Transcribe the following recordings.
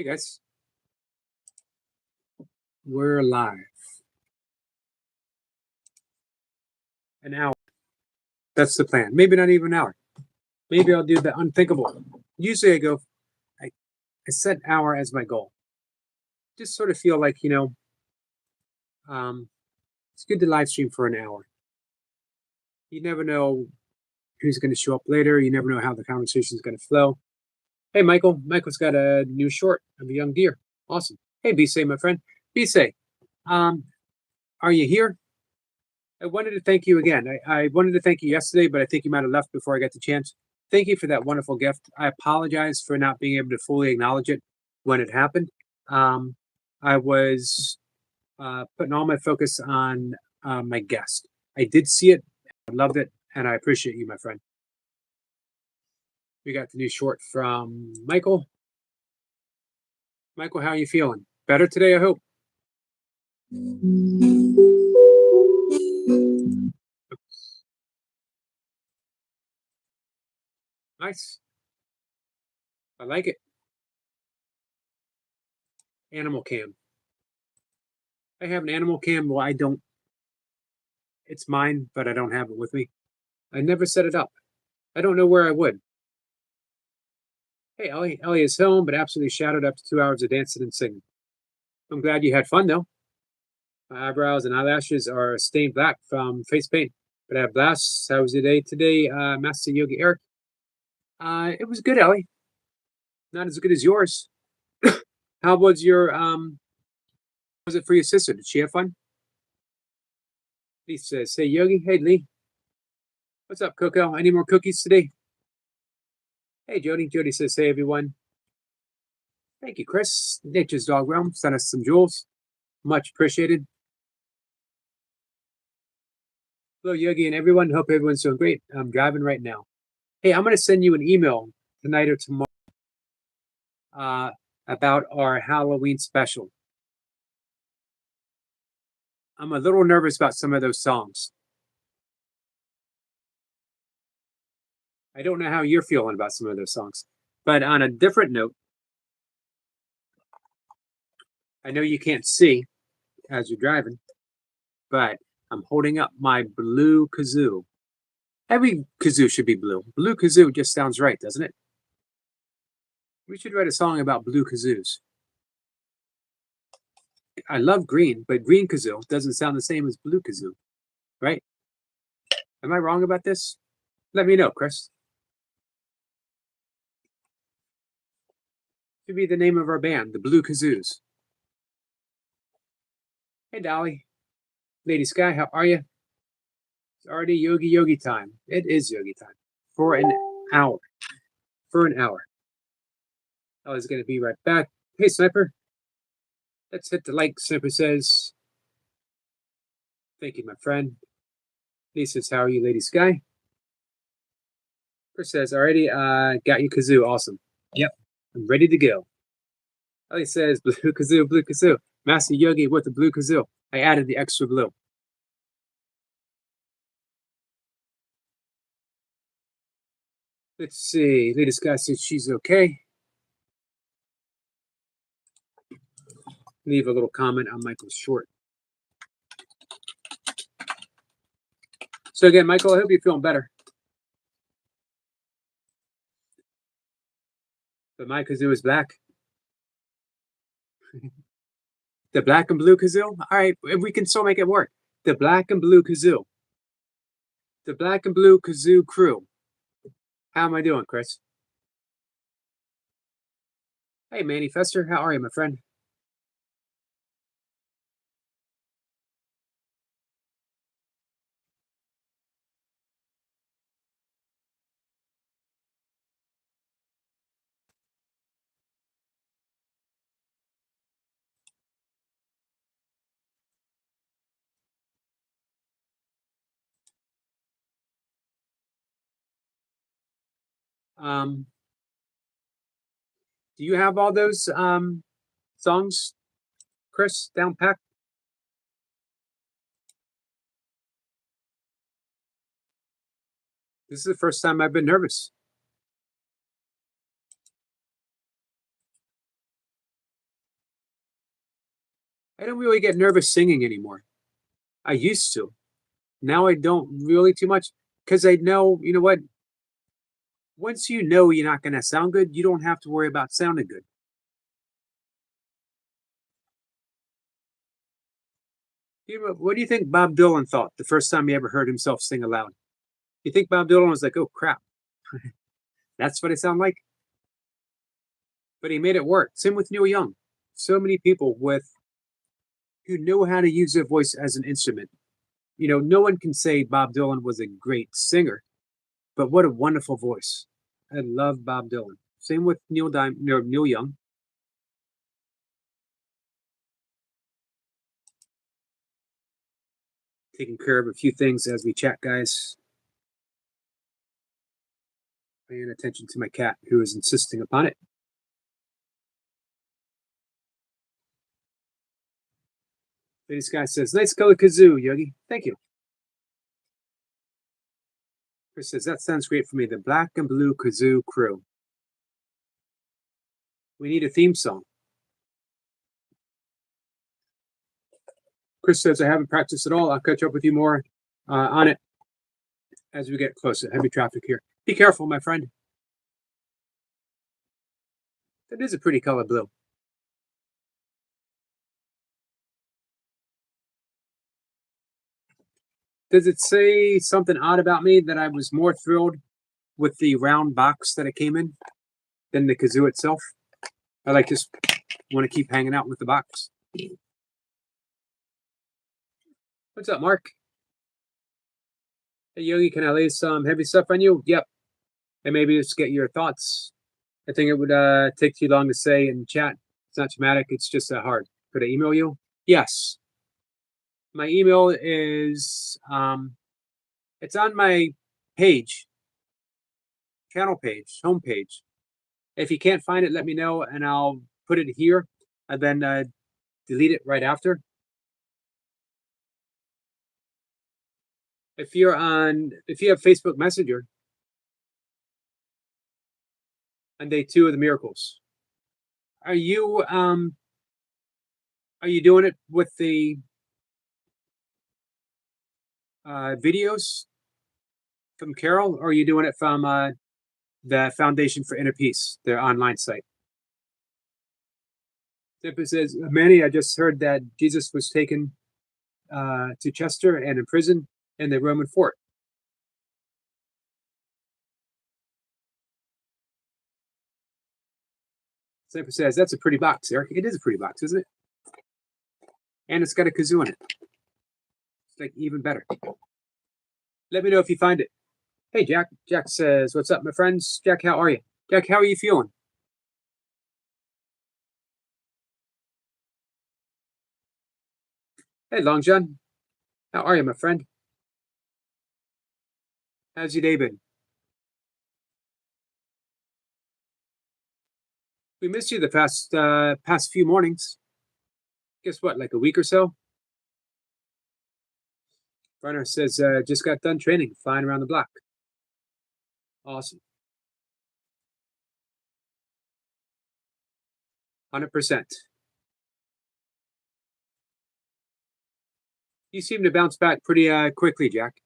Hey guys, we're live. An hour. That's the plan. Maybe not even an hour. Maybe I'll do the unthinkable. Usually I set hour as my goal. Just sort of feel like, it's good to live stream for an hour. You never know who's going to show up later. You never know how the conversation is going to flow. Hey, Michael. Michael's got a new short of a young deer. Awesome. Hey, Bisay, my friend. Bisay, um, are you here? I wanted to thank you again. I wanted to thank you yesterday, but I think you might have left before I got the chance. Thank you for that wonderful gift. I apologize for not being able to fully acknowledge it when it happened. Um, I was putting all my focus on my guest. I did see it, I loved it, and I appreciate you, my friend. We got the new short from Michael. Michael, how are you feeling? Better today, I hope. Nice. I like it. Animal cam. I have an animal cam. Well, I don't. It's mine, but I don't have it with me. I never set it up. I don't know where I would. Hey, Ellie. Ellie is home, but absolutely shattered after 2 hours of dancing and singing. I'm glad you had fun, though. My eyebrows and eyelashes are stained black from face paint, but I have blasts. How was your day today, Master Yogi Eric? It was good, Ellie. Not as good as yours. How was your was it for your sister? Did she have fun? Lee says, "Hey Yogi, hey Lee, what's up, Coco? Any more cookies today?" Hey Jody. Jody says, "Hey everyone." Thank you, Chris. Nature's Dog Realm sent us some jewels. Much appreciated. Hello, Yogi and everyone. Hope everyone's doing great. I'm driving right now. Hey, I'm going to send you an email tonight or tomorrow about our Halloween special. I'm a little nervous about some of those songs. I don't know how you're feeling about some of those songs. But on a different note, I know you can't see as you're driving, but I'm holding up my blue kazoo. Every kazoo should be blue. Blue kazoo just sounds right, doesn't it? We should write a song about blue kazoos. I love green, but green kazoo doesn't sound the same as blue kazoo, right? Am I wrong about this? Let me know, Chris. Should be the name of our band, the Blue Kazoos. Hey, Dolly. Lady Sky, how are you? It's already yogi time. It is yogi time. For an hour. For an hour. I was going to be right back. Hey, Sniper. Let's hit the like, Sniper says. Thank you, my friend. Lisa says, how are you, Lady Sky? Chris says, already got you kazoo. Awesome. Yep. I'm ready to go. Ellie says, blue kazoo, blue kazoo. Master Yogi with the blue kazoo. I added the extra blue. Let's see. Lady Sky says she's okay. Leave a little comment on Michael's short. So again, Michael, I hope you're feeling better. But my kazoo is black. The black and blue kazoo? All right, we can still make it work. The black and blue kazoo. The black and blue kazoo crew. How am I doing, Chris? Hey, Manny Fester, how are you, my friend? Um, do you have all those songs, Chris, down packed? This is the first time I've been nervous. I don't really get nervous singing anymore. I used to. Now I don't really too much because I know, you know what? Once you know you're not going to sound good, you don't have to worry about sounding good. What do you think Bob Dylan thought the first time he ever heard himself sing aloud? You think Bob Dylan was like, "Oh crap, that's what I sound like"? But he made it work. Same with Neil Young. So many people with who know how to use their voice as an instrument. You know, no one can say Bob Dylan was a great singer, but what a wonderful voice. I love Bob Dylan. Same with Neil Young. Taking care of a few things as we chat, guys. Paying attention to my cat who is insisting upon it. This guy says, "Nice color kazoo, Yogi. Thank you." Chris says, "That sounds great for me. The Black and Blue Kazoo Crew. We need a theme song." Chris says, "I haven't practiced at all. I'll catch up with you more on it as we get closer. Heavy traffic here. Be careful, my friend." That is a pretty color blue. Does it say something odd about me that I was more thrilled with the round box that it came in than the kazoo itself? I like just want to keep hanging out with the box. What's up, Mark? Hey, Yogi, can I lay some heavy stuff on you? Yep. And maybe just get your thoughts. I think it would take too long to say in chat. It's not traumatic. It's just hard. Could I email you? Yes. My email is it's on my page, channel page, homepage. If you can't find it, let me know and I'll put it here and then delete it right after. If you have Facebook Messenger on day 2 of the miracles, are you doing it with the videos from Carol, or are you doing it from the Foundation for Inner Peace, their online site? Zipper says, "Manny, I just heard that Jesus was taken to Chester and imprisoned in the Roman fort." Zipper says, "That's a pretty box, Eric. It is a pretty box, isn't it? And it's got a kazoo in it. It's like even better." Let me know if you find it. Hey, Jack. Jack says, "What's up, my friends? Jack, how are you? Jack, how are you feeling?" Hey, Long John. How are you, my friend? How's your day been? We missed you the past few mornings. Guess what? Like a week or so. Runner says, "Just got done training, flying around the block." Awesome. 100%. You seem to bounce back pretty quickly, Jack.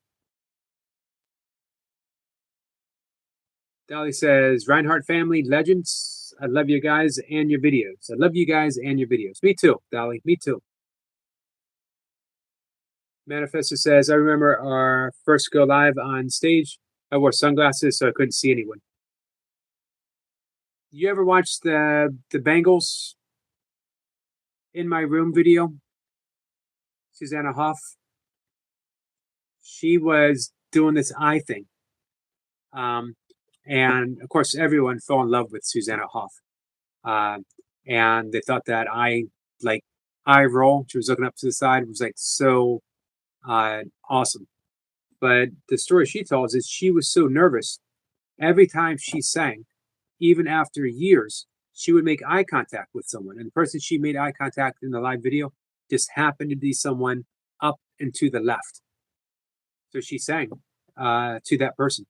Dolly says, "Reinhardt family legends. I love you guys and your videos. I love you guys and your videos." Me too, Dolly. Me too. Manifestor says, "I remember our first go live on stage. I wore sunglasses so I couldn't see anyone." You ever watch the Bengals in my room video? Susanna Hoff. She was doing this eye thing. And of course, everyone fell in love with Susanna Hoff. Uh, and they thought that like eye roll. She was looking up to the side. Was like so awesome. But the story she tells is she was so nervous every time she sang, even after years, she would make eye contact with someone, and the person she made eye contact in the live video just happened to be someone up and to the left. So she sang to that person.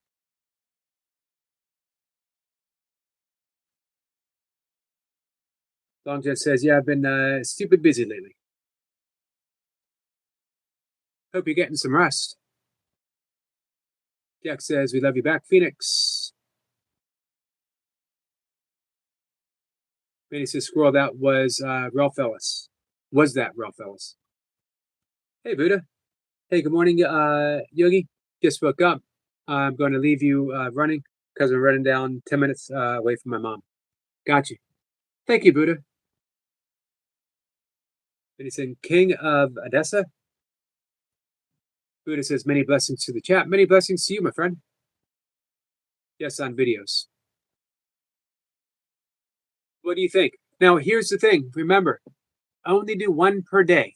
Long Jet says, "Yeah, I've been stupid busy lately." Hope you're getting some rest. Jack says, we love you back, Phoenix. Benny says, Squirrel, that was Ralph Ellis. Was that Ralph Ellis? Hey, Buddha. Hey, good morning, Yogi. Just woke up. I'm going to leave you running because I'm running down 10 minutes away from my mom. Got you. Thank you, Buddha. Benny said, King of Odessa. Buddha says, many blessings to the chat. Many blessings to you, my friend. Yes, on videos. What do you think? Now, here's the thing. Remember, only do one per day.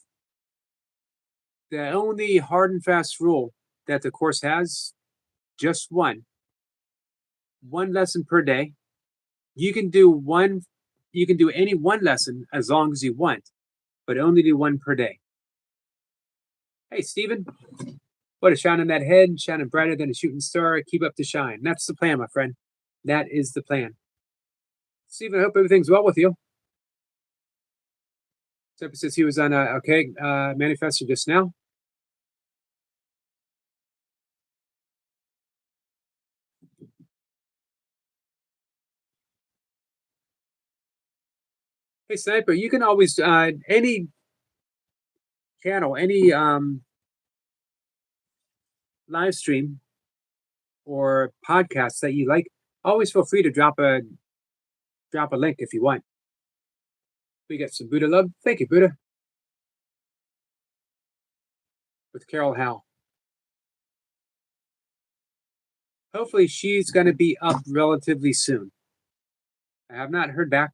The only hard and fast rule that the course has, just one lesson per day. You can do any one lesson as long as you want, but only do one per day. Hey, Stephen. What a shine on that head, shining brighter than a shooting star. Keep up the shine. That's the plan, my friend. That is the plan. Stephen, I hope everything's well with you. Except says he was on a manifesto just now. Hey, Sniper, you can always any channel, any live stream or podcasts that you like, always feel free to drop a link if you want. We got some Buddha love. Thank you, Buddha. With Carol Howe. Hopefully she's going to be up relatively soon. I have not heard back,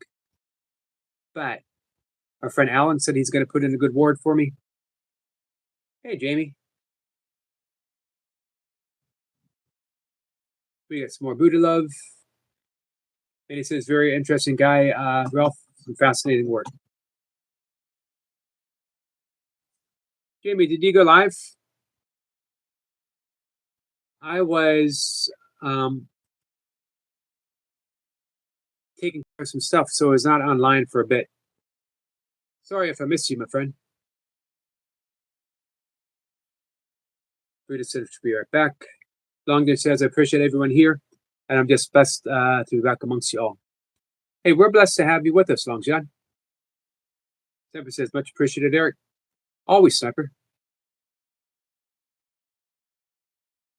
but our friend Alan said he's going to put in a good word for me. Hey, Jamie. We got some more Buddha love. And he says, very interesting guy, Ralph, some fascinating work. Jamie, did you go live? I was taking care of some stuff, so I was not online for a bit. Sorry if I missed you, my friend. Buddha said to be right back. Longden says, I appreciate everyone here, and I'm just blessed to be back amongst you all. Hey, we're blessed to have you with us, Longjan. Sniper says, much appreciated, Eric. Always, Sniper.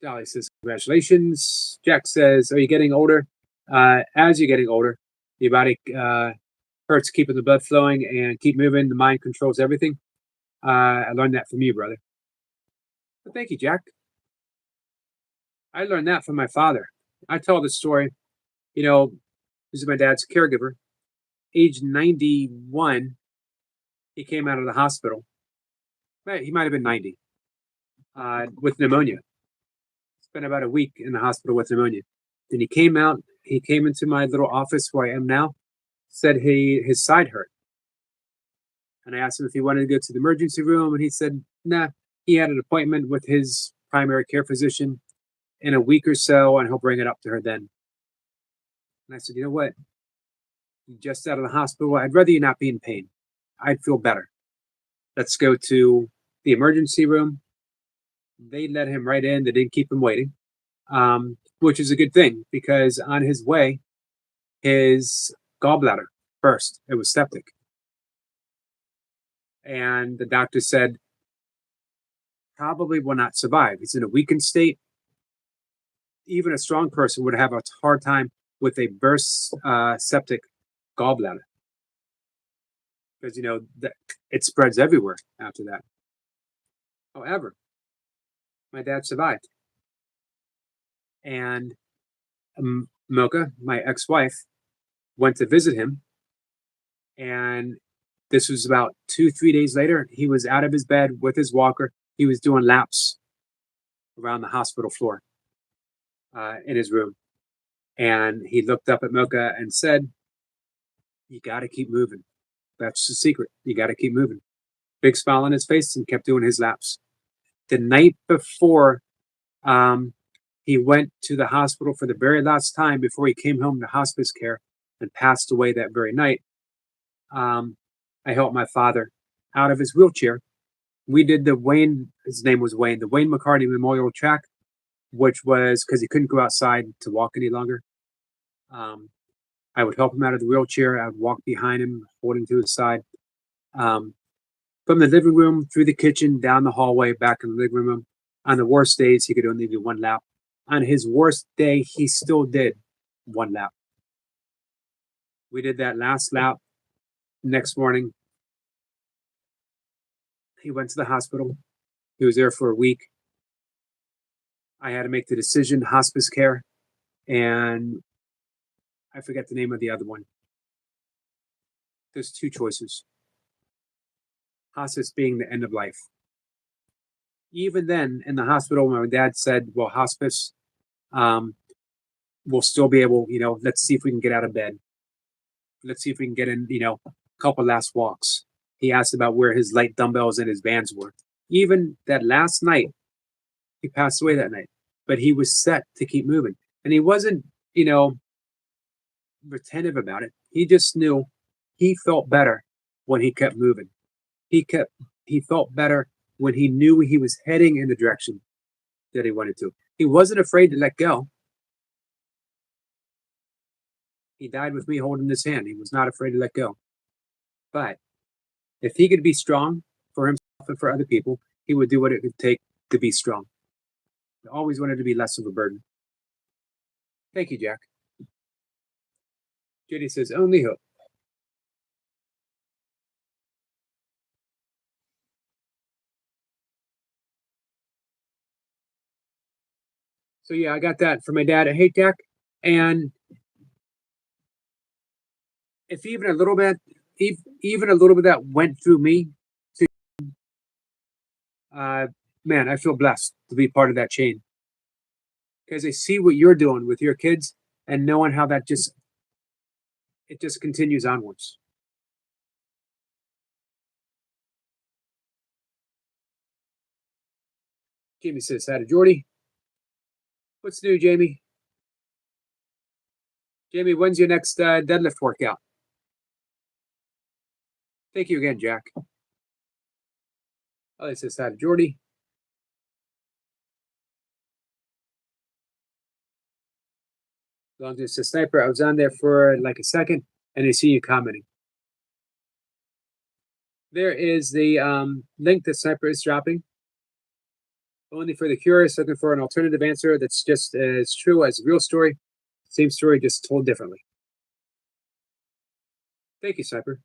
Dolly says, congratulations. Jack says, are you getting older? As you're getting older, your body hurts keeping the blood flowing and keep moving. The mind controls everything. I learned that from you, brother. But thank you, Jack. I learned that from my father. I tell this story, this is my dad's caregiver. Age 91, he came out of the hospital. He might have been 90 with pneumonia. Spent about a week in the hospital with pneumonia. Then he came out. He came into my little office where I am now. Said his side hurt, and I asked him if he wanted to go to the emergency room, and he said, "Nah." He had an appointment with his primary care physician in a week or so, and he'll bring it up to her then. And I said, you know what? You're just out of the hospital. I'd rather you not be in pain. I'd feel better. Let's go to the emergency room. They let him right in. They didn't keep him waiting, which is a good thing because on his way, his gallbladder burst. It was septic. And the doctor said, probably will not survive. He's in a weakened state. Even a strong person would have a hard time with a burst septic gallbladder because it spreads everywhere after that. However, my dad survived, and Mocha, my ex-wife, went to visit him, and this was about 2-3 days later. He was out of his bed with his walker. He was doing laps around the hospital floor in his room. And he looked up at Mocha and said, you got to keep moving. That's the secret. You got to keep moving. Big smile on his face and kept doing his laps. The night before he went to the hospital for the very last time before he came home to hospice care and passed away that very night, I helped my father out of his wheelchair We did the Wayne, his name was Wayne, the Wayne McCarty Memorial Track, which was because he couldn't go outside to walk any longer. Um, I would help him out of the wheelchair. I would walk behind him, holding to his side. Um, from the living room through the kitchen, down the hallway, back in the living room. On the worst days, he could only do one lap. On his worst day, he still did one lap. We did that last lap. Next morning, he went to the hospital. He was there for a week. I had to make the decision, hospice care, and I forget the name of the other one. There's two choices. Hospice being the end of life. Even then, in the hospital, my dad said, well, hospice, we'll still be able, let's see if we can get out of bed. Let's see if we can get in, a couple last walks. He asked about where his light dumbbells and his bands were. Even that last night, he passed away that night, but he was set to keep moving. And he wasn't, retentive about it. He just knew he felt better when he kept moving. He felt better when he knew he was heading in the direction that he wanted to. He wasn't afraid to let go. He died with me holding his hand. He was not afraid to let go. But if he could be strong for himself and for other people, he would do what it would take to be strong. I always wanted to be less of a burden. Thank you, Jack. Judy says, only hope. So yeah, I got that from my dad. Hey, Jack. And if even a little bit, even a little bit that went through me, to, man, I feel blessed to be part of that chain because I see what you're doing with your kids and knowing how that just continues onwards. Jamie says, hi to Jordy. What's new, Jamie? Jamie, when's your next deadlift workout? Thank you again, Jack. Oh, it says hi to Jordy. Long as it's sniper, I was on there for like a second, and I see you commenting. There is the link that Sniper is dropping. Only for the curious looking for an alternative answer that's just as true as a real story. Same story, just told differently. Thank you, Sniper.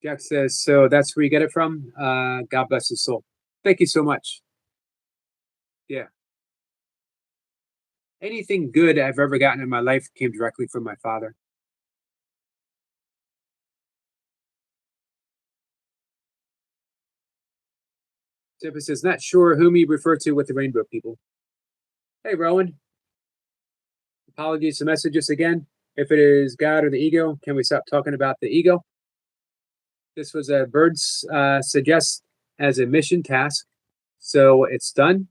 Jack says, so that's where you get it from? God bless his soul. Thank you so much. Yeah. Anything good I've ever gotten in my life came directly from my father. Sniper says, not sure whom you refer to with the rainbow people. Hey, Rowan. Apologies to message us again. If it is God or the ego, can we stop talking about the ego? This was a Birds suggest as a mission task. So it's done.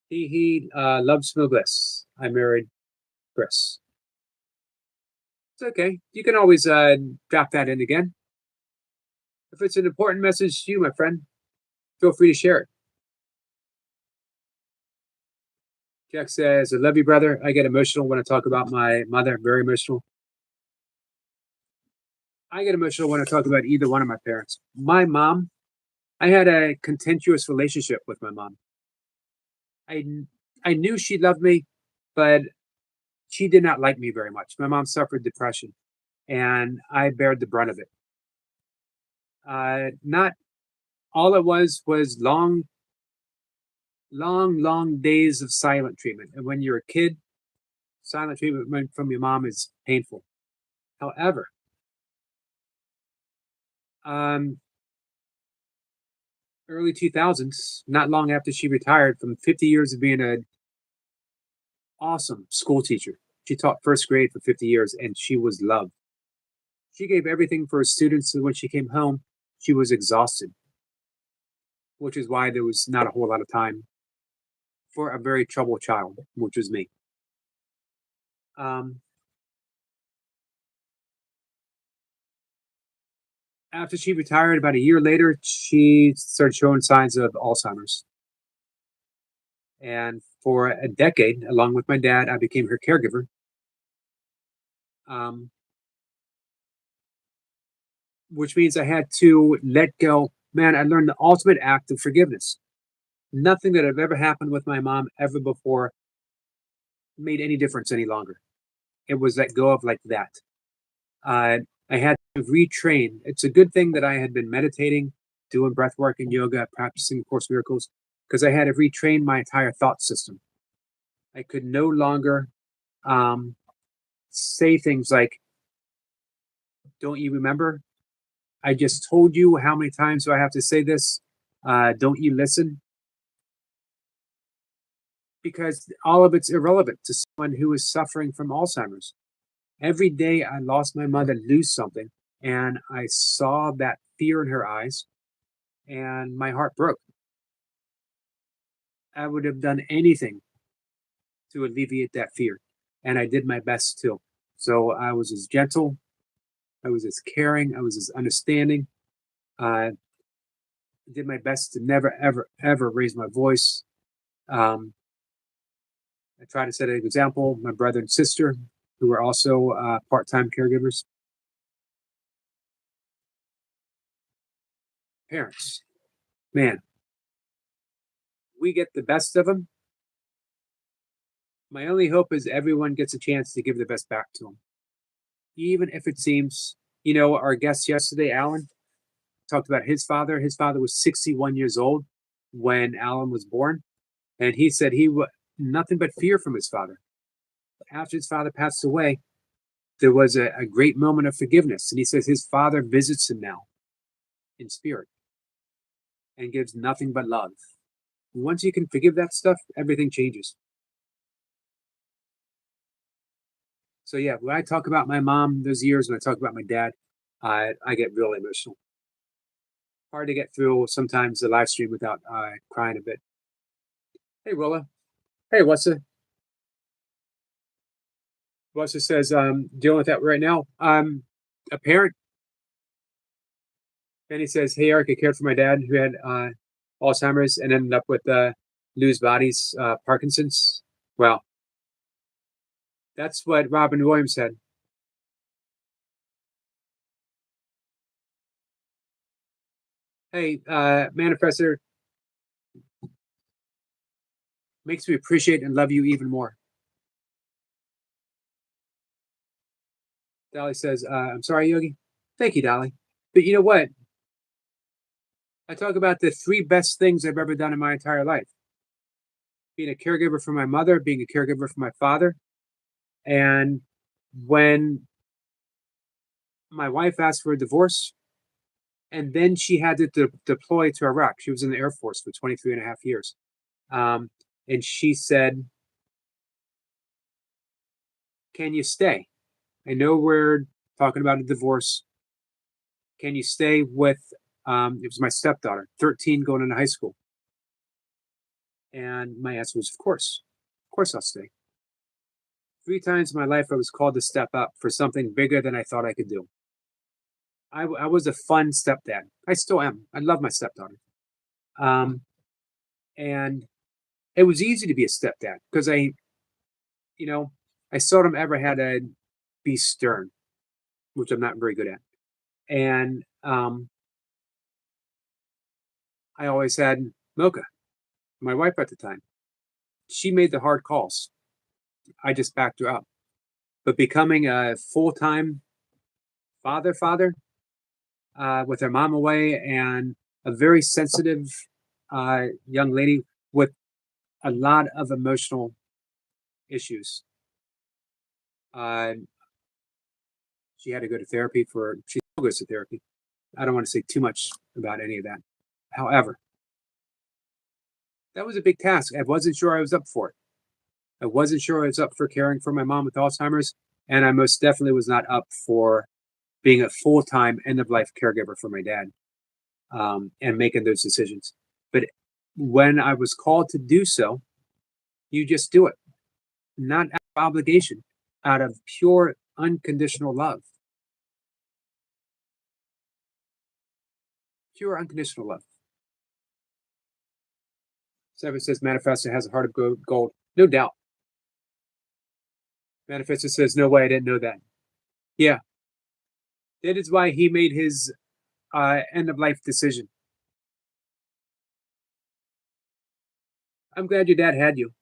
He loves Smugless. I married Chris. It's okay. You can always drop that in again. If it's an important message to you, my friend, feel free to share it. Jack says, I love you, brother. I get emotional when I talk about my mother. Very emotional. I get emotional when I talk about either one of my parents. My mom, I had a contentious relationship with my mom. I I knew she loved me, but she did not like me very much. My mom suffered depression, and I bared the brunt of it. Not all it was long days of silent treatment. And when you're a kid, silent treatment from your mom is painful. However, um, early 2000s, not long after she retired from 50 years of being an awesome school teacher, she taught first grade for 50 years and she was loved. She gave everything for her students. And when she came home, she was exhausted, which is why there was not a whole lot of time for a very troubled child, which was me. Um, After she retired, about a year later, she started showing signs of Alzheimer's. And for a decade, along with my dad, I became her caregiver. Um, which means I had to let go. Man, I learned the ultimate act of forgiveness. Nothing that had ever happened with my mom ever before made any difference any longer. It was let go of like that. Uh, I had to retrain. It's a good thing that I had been meditating, doing breath work and yoga, practicing Course in Miracles, because I had to retrain my entire thought system. I could no longer um, say things like, "Don't you remember? I just told you how many times do I have to say this? Don't you listen?" Because all of it's irrelevant to someone who is suffering from Alzheimer's. Every day I lost my mother, lose something, and I saw that fear in her eyes, and my heart broke. I would have done anything to alleviate that fear, and I did my best too. So I was as gentle, I was as caring, I was as understanding. I did my best to never, ever, ever raise my voice. Um, I tried to set an example. My brother and sister, who were also part-time caregivers, parents. Man, we get the best of them. My only hope is everyone gets a chance to give the best back to them, even if it seems. Our guest yesterday, Alan, talked about his father. His father was 61 years old when Alan was born, and he said he was nothing but fear from his father. After his father passed away, there was a great moment of forgiveness, and he says his father visits him now in spirit and gives nothing but love. Once you can forgive that stuff, everything changes. So yeah, when I talk about my mom those years, when I talk about my dad, I get really emotional. Hard to get through sometimes the live stream without crying a bit. Hey, Rolla. Hey, What's says dealing with that right now. A parent. Benny says, "Hey, Eric, I cared for my dad who had Alzheimer's and ended up with Lewy bodies, Parkinson's." Well, that's what Robin Williams said. Hey, Manifestor, makes me appreciate and love you even more. Dolly says, "I'm sorry, Yogi." Thank you, Dolly. But you know what? I talk about the three best things I've ever done in my entire life: being a caregiver for my mother, being a caregiver for my father, and when my wife asked for a divorce, and then she had to deploy to Iraq. She was in the Air Force for 23 and a half years. Um, and she said, "Can you stay? I know we're talking about a divorce. Can you stay with," it was my stepdaughter, 13, going into high school. And my answer was, of course. Of course I'll stay. Three times in my life, I was called to step up for something bigger than I thought I could do. I was a fun stepdad. I still am. I love my stepdaughter. Um, and it was easy to be a stepdad because you know, I seldom ever had to be stern, which I'm not very good at. And I always had Mocha, my wife at the time. She made the hard calls. I just backed her up. But becoming a full time father, with her mom away and a very sensitive young lady with a lot of emotional issues. Uh, she had to go to therapy she still goes to therapy. I don't want to say too much about any of that. However, that was a big task. I wasn't sure I was up for it. I wasn't sure I was up for caring for my mom with Alzheimer's, and I most definitely was not up for being a full time end of life caregiver for my dad, and making those decisions. But when I was called to do so, you just do it, not out of obligation, out of pure unconditional love. Pure unconditional love. Seven says Manifesto has a heart of gold. No doubt. Manifesto says, no way, I didn't know that. Yeah. That is why he made his end of life decision. I'm glad your dad had you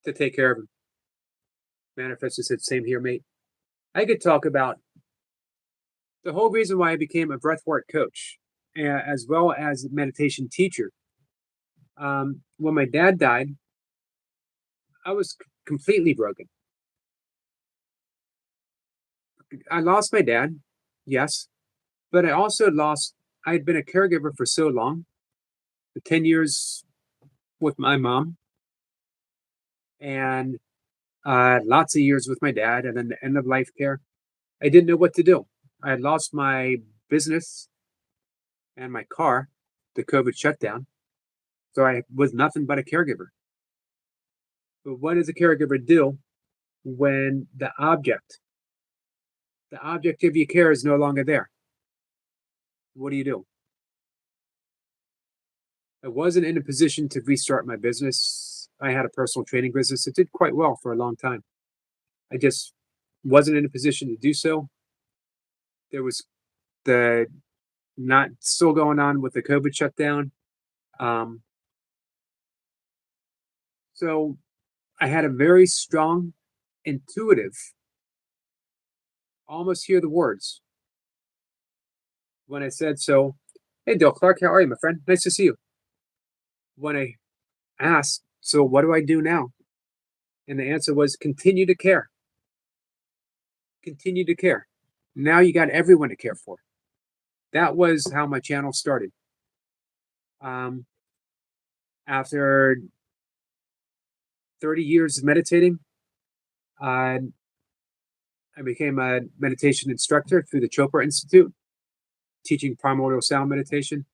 to take care of him. Manifesto said, same here, mate. I could talk about the whole reason why I became a breathwork coach, as well as a meditation teacher. When my dad died, I was completely broken. I lost my dad, yes, but I also I had been a caregiver for so long, the 10 years with my mom, and lots of years with my dad, and then the end of life care. I didn't know what to do. I had lost my business and my car, the COVID shutdown. So I was nothing but a caregiver. But what does a caregiver do when the object of your care is no longer there? What do? I wasn't in a position to restart my business. I had a personal training business. It did quite well for a long time. I just wasn't in a position to do so. There was the not still going on with the COVID shutdown. So I had a very strong, intuitive, almost hear the words when I said so. Hey, Dale Clark, how are you, my friend? Nice to see you. When I asked, so what do I do now? And the answer was continue to care. Continue to care. Now you got everyone to care for. That was how my channel started. After 30 years of meditating, I became a meditation instructor through the Chopra Institute, teaching primordial sound meditation.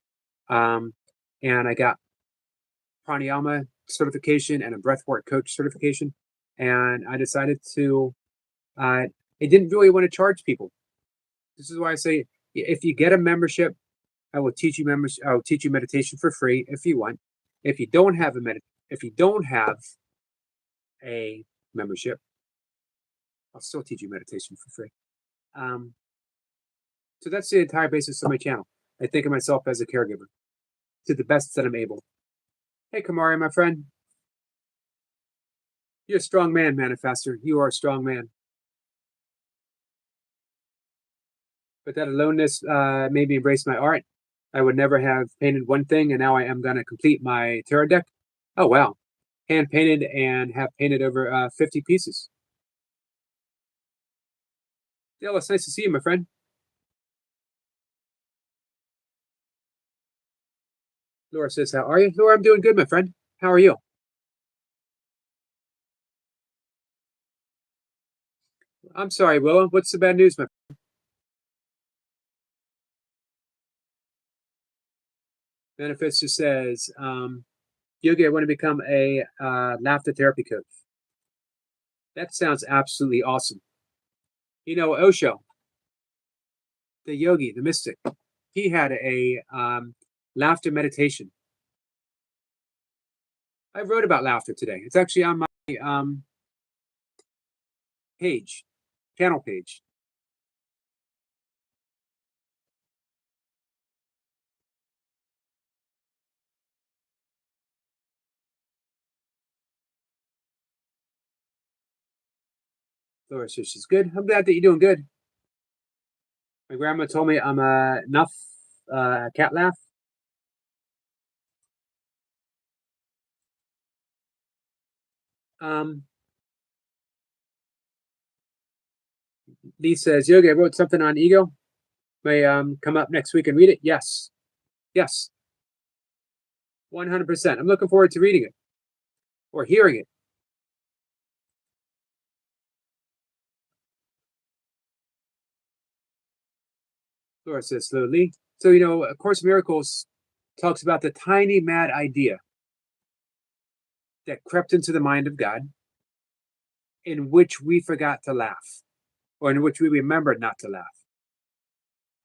And I got pranayama certification and a breathwork coach certification. And I decided to, I didn't really want to charge people. This is why I say, if you get a membership, I will teach you meditation for free if you want. If you don't have a membership, I'll still teach you meditation for free. So that's the entire basis of my channel. I think of myself as a caregiver to the best that I'm able. Hey, Kamari, my friend. You're a strong man, Manifester. You are a strong man. But that aloneness made me embrace my art. I would never have painted one thing, and now I am going to complete my tarot deck. Oh, wow. Hand painted and have painted over 50 pieces. Dale, it's nice to see you, my friend. Laura says, how are you? Laura, I'm doing good, my friend. How are you? I'm sorry, Willow. What's the bad news, my friend? Manifest just says, Yogi, I want to become a laughter therapy coach. That sounds absolutely awesome. You know, Osho, the yogi, the mystic, he had a laughter meditation. I wrote about laughter today. It's actually on my channel page. Laura says she's good. I'm glad that you're doing good. My grandma told me I'm enough cat laugh. Lee says, Yogi, I wrote something on ego. May come up next week and read it? Yes. Yes. 100%. I'm looking forward to reading it or hearing it. Laura says slowly. So, you know, A Course in Miracles talks about the tiny mad idea that crept into the mind of God in which we forgot to laugh, or in which we remembered not to laugh.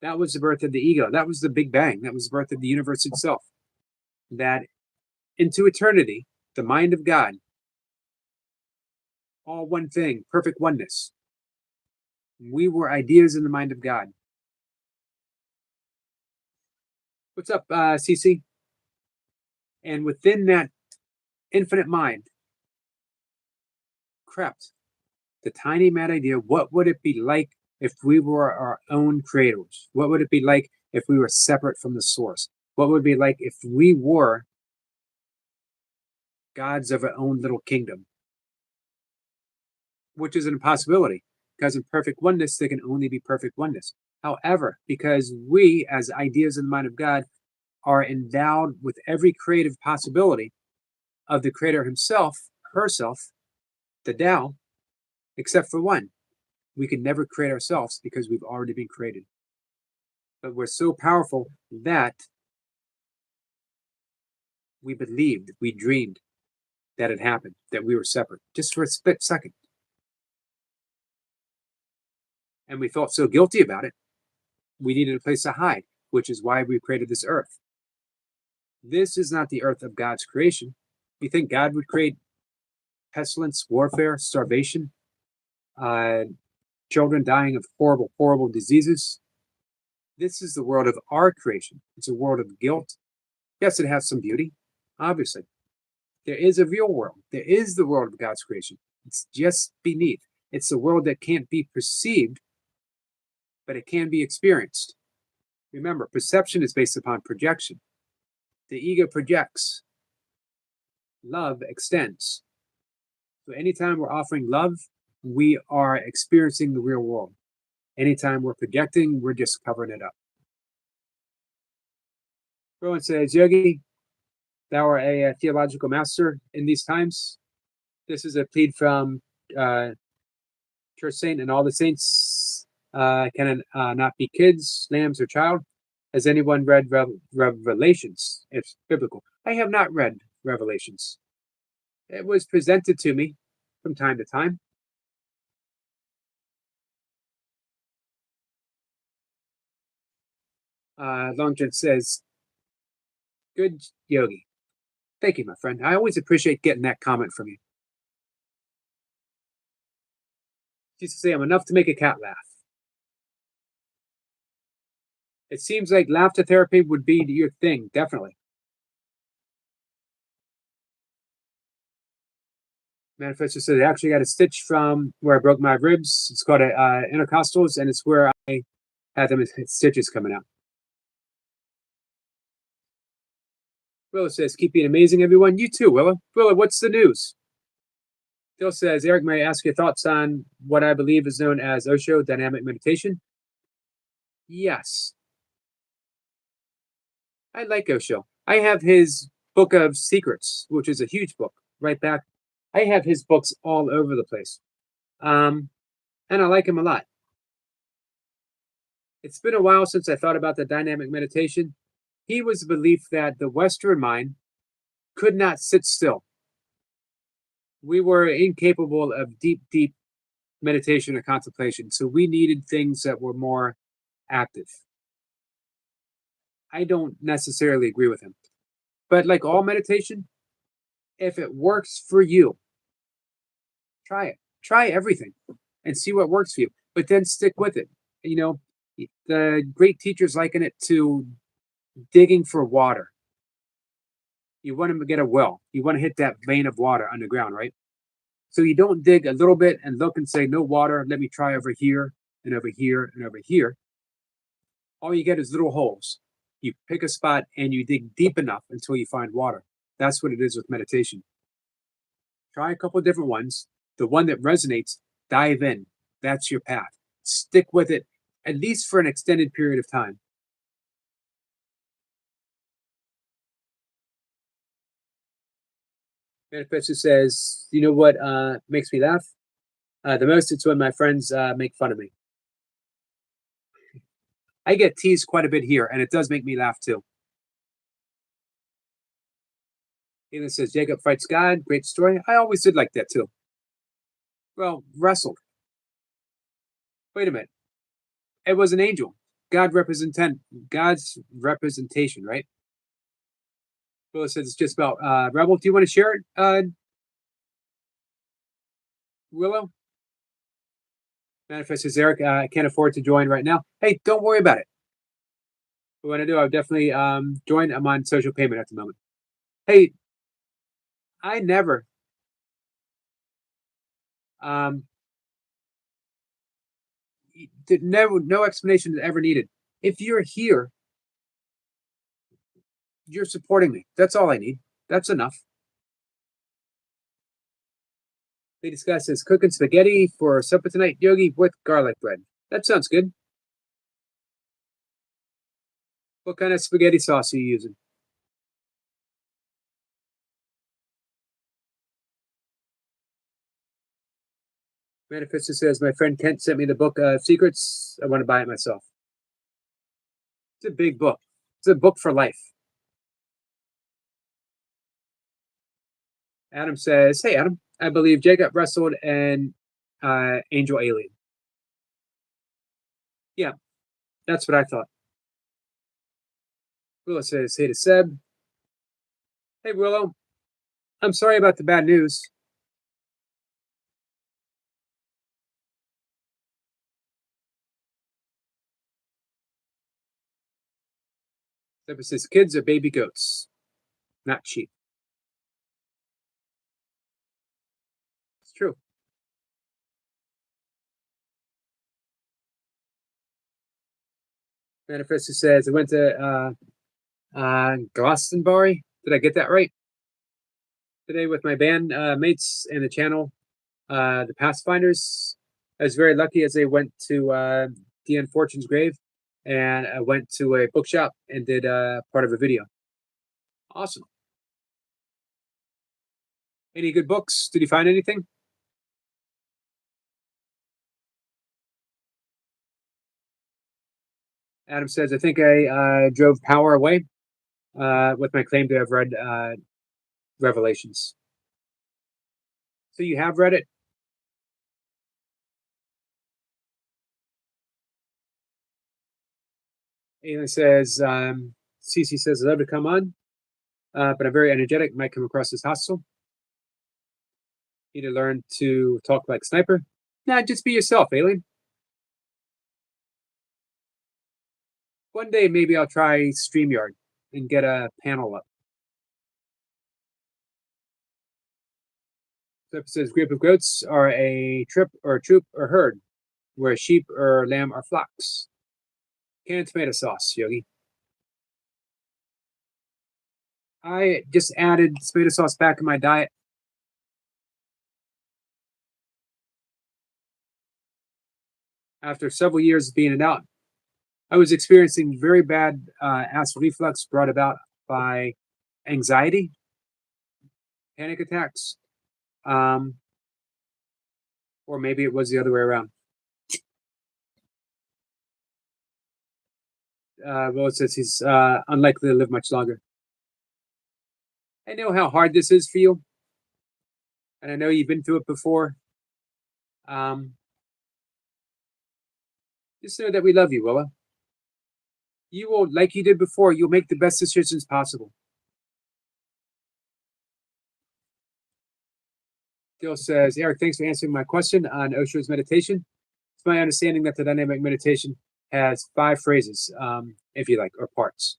That was the birth of the ego. That was the Big Bang. That was the birth of the universe itself. That into eternity, the mind of God, all one thing, perfect oneness. We were ideas in the mind of God. What's up, CC? And within that infinite mind crept the tiny mad idea, what would it be like if we were our own creators? What would it be like if we were separate from the source? What would it be like if we were gods of our own little kingdom? Which is an impossibility, because in perfect oneness, there can only be perfect oneness. However, because we, as ideas in the mind of God, are endowed with every creative possibility of the creator himself, herself, the Tao, except for one. We can never create ourselves because we've already been created. But we're so powerful that we believed, we dreamed that it happened, that we were separate, just for a split second. And we felt so guilty about it, we needed a place to hide, which is why we created this earth. This is not the earth of God's creation. You think God would create pestilence, warfare, starvation, children dying of horrible, horrible diseases? This is the world of our creation. It's a world of guilt. Yes, it has some beauty, obviously. There is a real world. There is the world of God's creation. It's just beneath. It's a world that can't be perceived, but it can be experienced. Remember, perception is based upon projection. The ego projects. Love extends. So anytime we're offering love, we are experiencing the real world. Anytime we're projecting, we're just covering it up. Rowan says, Yogi, thou art a theological master in these times. This is a plead from Church Saint, and all the saints can not be kids, lambs, or child. Has anyone read Revelations? It's biblical. I have not read Revelations. It was presented to me from time to time. Longjen says, good Yogi. Thank you, my friend. I always appreciate getting that comment from you. She used to say, I'm enough to make a cat laugh. It seems like laughter therapy would be your thing, definitely. Manifesto says, I actually got a stitch from where I broke my ribs. It's called intercostals, and it's where I had them stitches coming out. Willa says, keep being amazing, everyone. You too, Willa. Willa, what's the news? Phil says, Eric, may I ask your thoughts on what I believe is known as Osho dynamic meditation? Yes. I like Osho. I have his book of secrets, which is a huge book, right back. I have his books all over the place. And I like him a lot. It's been a while since I thought about the dynamic meditation. He was the belief that the Western mind could not sit still. We were incapable of deep, deep meditation or contemplation. So we needed things that were more active. I don't necessarily agree with him. But like all meditation, if it works for you, try it. Try everything and see what works for you. But then stick with it. You know, the great teachers liken it to digging for water. You want to get a well. You want to hit that vein of water underground, right? So you don't dig a little bit and look and say, no water, let me try over here and over here and over here. All you get is little holes. You pick a spot and you dig deep enough until you find water. That's what it is with meditation. Try a couple of different ones. The one that resonates, dive in. That's your path. Stick with it, at least for an extended period of time. Manifesto says, you know what makes me laugh? The most, it's when my friends make fun of me. I get teased quite a bit here, and it does make me laugh too. Ethan says, Jacob fights God. Great story. I always did like that too. Well, wrestled. Wait a minute. It was an angel. God's representation, right? Willa says it's just about Rebel. Do you want to share it, Willow? Manifest says Eric, I can't afford to join right now. Hey, don't worry about it. But when I do, I'll definitely join. I'm on social payment at the moment. Hey, I never um did never no explanation is ever needed. If you're here, you're supporting me. That's all I need. That's enough. They discuss is cooking spaghetti for supper tonight, Yogi, with garlic bread. That sounds good. What kind of spaghetti sauce are you using? Manifesto says my friend Kent sent me the book Secrets. I want to buy it myself. It's a big book. It's a book for life. Adam says, "Hey Adam, I believe Jacob wrestled an angel alien." Yeah, that's what I thought. Willow says, "Hey to Seb. Hey Willow, I'm sorry about the bad news. Seb says kids are baby goats, not sheep. It's true." Manifesto says, "I went to Glastonbury. Did I get that right? Today with my band mates and the channel, the Pathfinders. I was very lucky as they went to Deanne Fortune's grave, and I went to a bookshop and did part of a video. Awesome. Any good books? Did you find anything?" Adam says, "I think I drove power away with my claim to have read Revelations." So you have read it? Aiden says, "Cece says, I'd love to come on, but I'm very energetic, might come across as hostile. Need to learn to talk like Sniper. Nah, just be yourself, Alien. One day, maybe I'll try StreamYard and get a panel up." So it says, "Group of goats are a trip or a troop or herd, where sheep or lamb are flocks." Canned tomato sauce, Yogi. I just added tomato sauce back in my diet. After several years of being it out, I was experiencing very bad acid reflux brought about by anxiety, panic attacks, um, or maybe it was the other way around. Well, it says he's unlikely to live much longer. I know how hard this is for you, and I know you've been through it before. Um, just know that we love you, Willa. You will, like you did before, you'll make the best decisions possible. Dill says, Eric, thanks for answering my question on Osho's meditation. It's my understanding that the dynamic meditation has 5 phrases, if you like, or parts.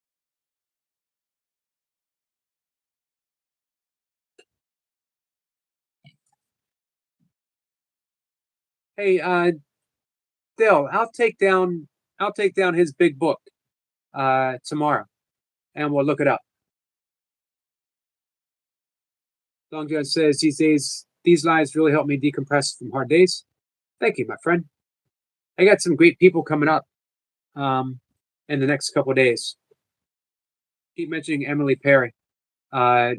Hey, Dill, I'll take down his big book tomorrow, and we'll look it up. Long John says these lives really help me decompress from hard days. Thank you, my friend. I got some great people coming up um, in the next couple of days. Keep mentioning Emily Perry. Uh,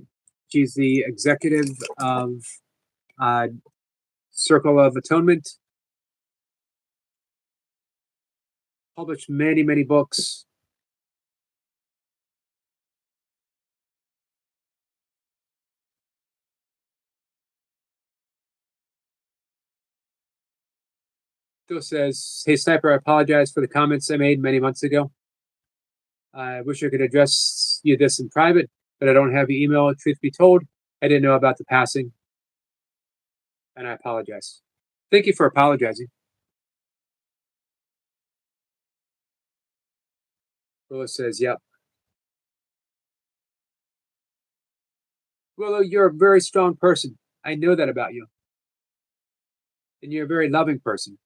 she's the executive of uh, Circle of Atonement. Published many, many books. Phil says, "Hey Sniper, I apologize for the comments I made many months ago. I wish I could address you this in private, but I don't have your email. Truth be told, I didn't know about the passing, and I apologize." Thank you for apologizing. Willow says, "Yep. Willow, you're a very strong person. I know that about you, and you're a very loving person."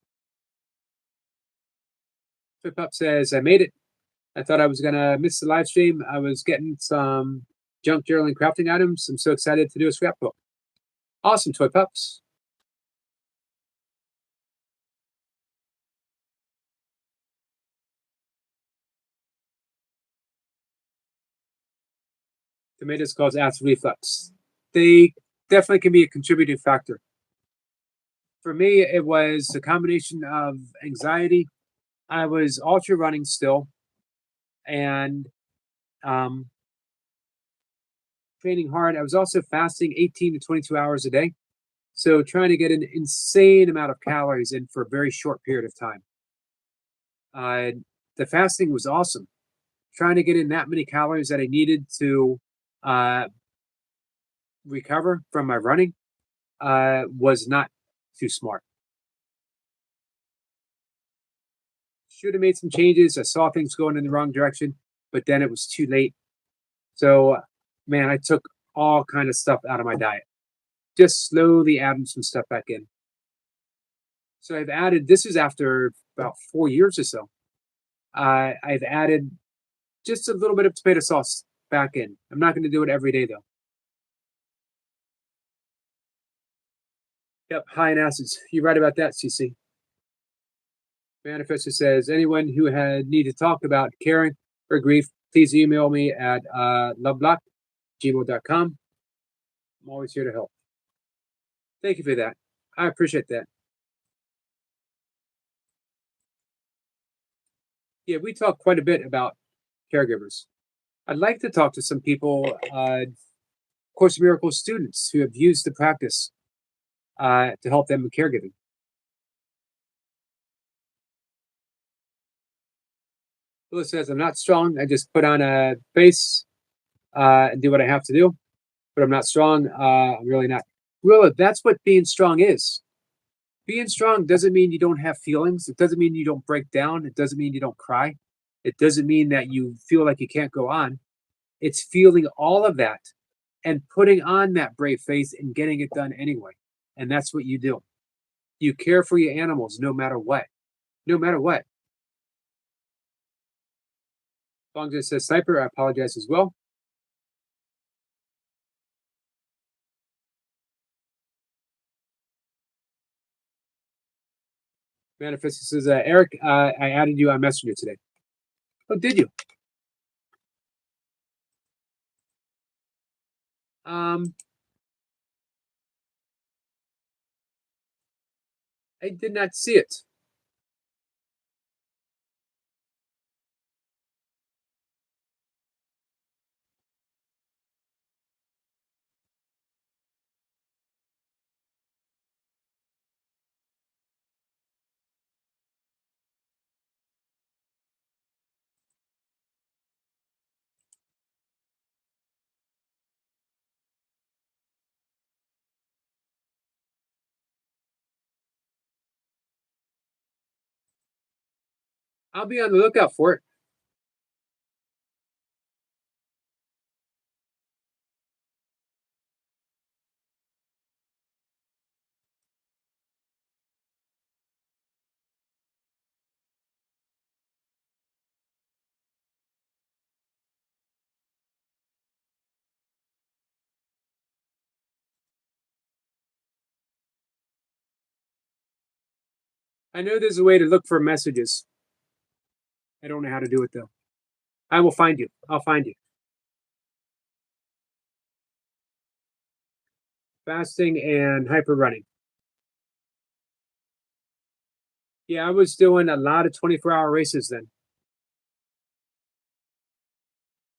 Flip Up says, "I made it. I thought I was gonna miss the live stream. I was getting some junk journaling crafting items. I'm so excited to do a scrapbook." Awesome, Toy Pups. Tomatoes cause acid reflux. They definitely can be a contributing factor. For me, it was a combination of anxiety. I was ultra running still and um, training hard. I was also fasting 18 to 22 hours a day. So trying to get an insane amount of calories in for a very short period of time. Uh, the fasting was awesome. Trying to get in that many calories that I needed to uh, recover from my running was not too smart. Should have made some changes. I saw things going in the wrong direction, but then it was too late. So, man, I took all kind of stuff out of my diet. Just slowly adding some stuff back in. So I've added. This is after about 4 years or so. I've added just a little bit of tomato sauce back in. I'm not going to do it every day though. Yep, high in acids. You're right about that, CC. Manifestor says, anyone who had need to talk about caring or grief, please email me at loveblock@gmail.com. I'm always here to help. Thank you for that. I appreciate that. Yeah, we talk quite a bit about caregivers. I'd like to talk to some people, Course of Miracles students who have used the practice to help them in caregiving. Phyllis says, I'm not strong. I just put on a face and do what I have to do, but I'm not strong. I'm really not. Really, that's what being strong is. Being strong doesn't mean you don't have feelings. It doesn't mean you don't break down. It doesn't mean you don't cry. It doesn't mean that you feel like you can't go on. It's feeling all of that and putting on that brave face and getting it done anyway. And that's what you do. You care for your animals no matter what. No matter what. Bongja says, Sniper, I apologize as well. Manifest says, Eric, I added you on Messenger today. Oh, did you? I did not see it. I'll be on the lookout for it. I know there's a way to look for messages. I don't know how to do it though. I will find you. I'll find you. Fasting and hyper running. Yeah, I was doing a lot of 24-hour races then.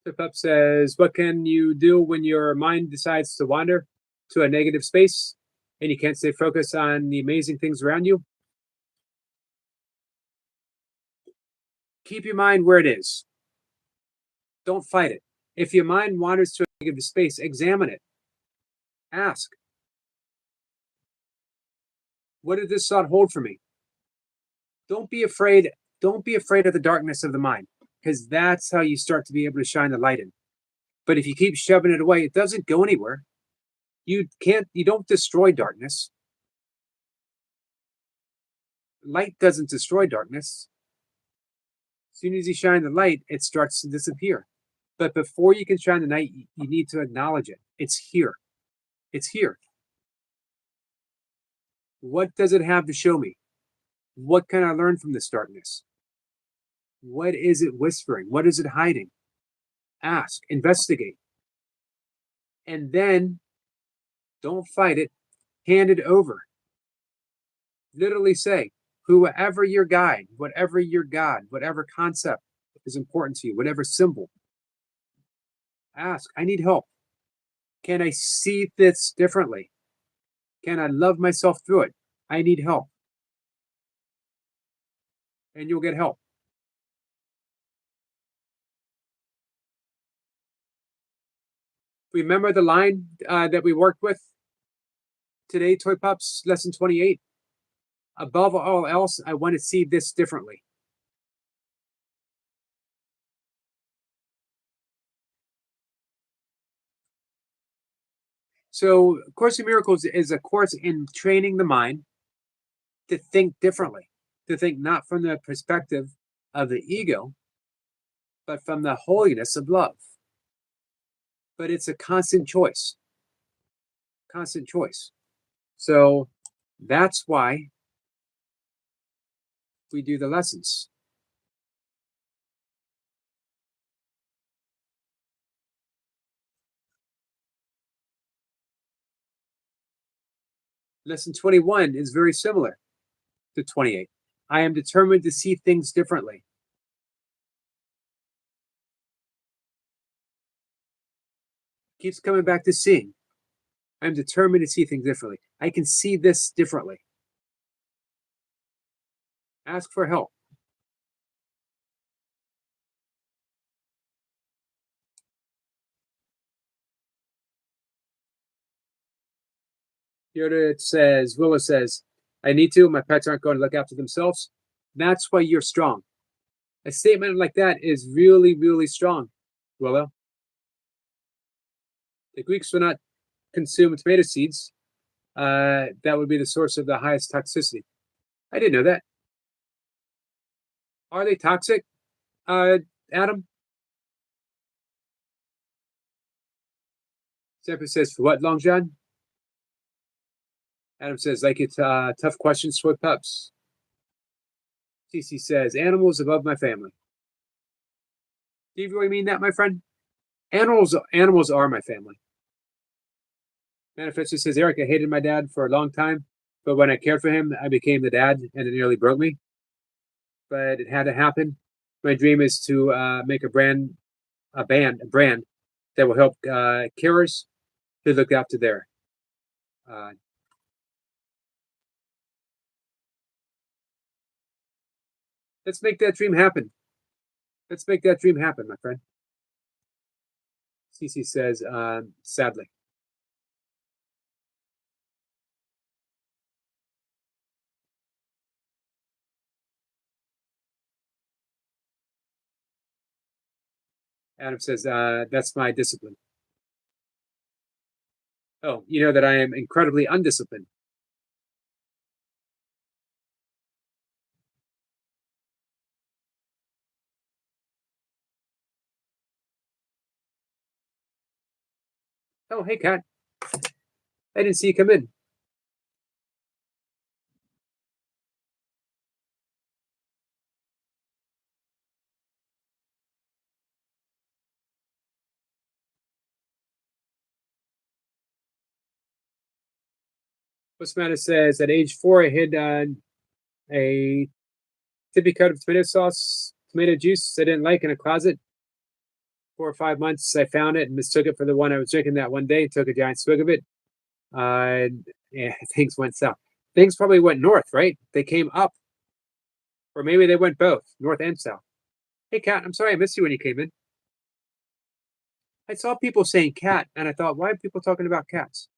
Tip Up says, what can you do when your mind decides to wander to a negative space and you can't stay focused on the amazing things around you? Keep your mind where it is. Don't fight it. If your mind wanders to a negative space, examine it. Ask, what did this thought hold for me? Don't be afraid. Don't be afraid of the darkness of the mind, because that's how you start to be able to shine the light in. But if you keep shoving it away, it doesn't go anywhere. You don't destroy darkness. Light doesn't destroy darkness. As soon as you shine the light, it starts to disappear. But before you can shine the light, you need to acknowledge it. It's here. It's here. What does it have to show me? What can I learn from this darkness? What is it whispering? What is it hiding? Ask, investigate. And then don't fight it, hand it over. Literally say, whoever your guide, whatever your God, whatever concept is important to you, whatever symbol, ask, I need help. Can I see this differently? Can I love myself through it? I need help. And you'll get help. Remember the line that we worked with today, Toy Pups, lesson 28? Above all else, I want to see this differently. So, Course in Miracles is a course in training the mind to think differently, to think not from the perspective of the ego, but from the holiness of love. But it's a constant choice. Constant choice. So that's why we do the lessons. Lesson 21 is very similar to 28. I am determined to see things differently. Keeps coming back to seeing. I'm determined to see things differently. I can see this differently. Ask for help. Here it says, Willa says, I need to. My pets aren't going to look after themselves. That's why you're strong. A statement like that is really, really strong, Willa. The Greeks would not consume tomato seeds. That would be the source of the highest toxicity. I didn't know that. Are they toxic, Adam? Zephyr says, for what, Long John? Adam says, like it's tough questions for pups. CC says, animals above my family. Do you really mean that, my friend? Animals are my family. Manifesto says, Eric, I hated my dad for a long time, but when I cared for him, I became the dad, and it nearly broke me. But it had to happen. My dream is to make a brand that will help carers to look after their. Let's make that dream happen. Let's make that dream happen, my friend. CC says, sadly. Adam says, that's my discipline. Oh, you know that I am incredibly undisciplined. Oh, hey, Kat. I didn't see you come in. Postmaster says, at age 4, I hid a tippy cut of tomato juice I didn't like in a closet. 4 or 5 months, I found it and mistook it for the one I was drinking that one day. Took a giant swig of it. Yeah, things went south. Things probably went north, right? They came up, or maybe they went both, north and south. Hey, cat, I'm sorry I missed you when you came in. I saw people saying cat, and I thought, why are people talking about cats?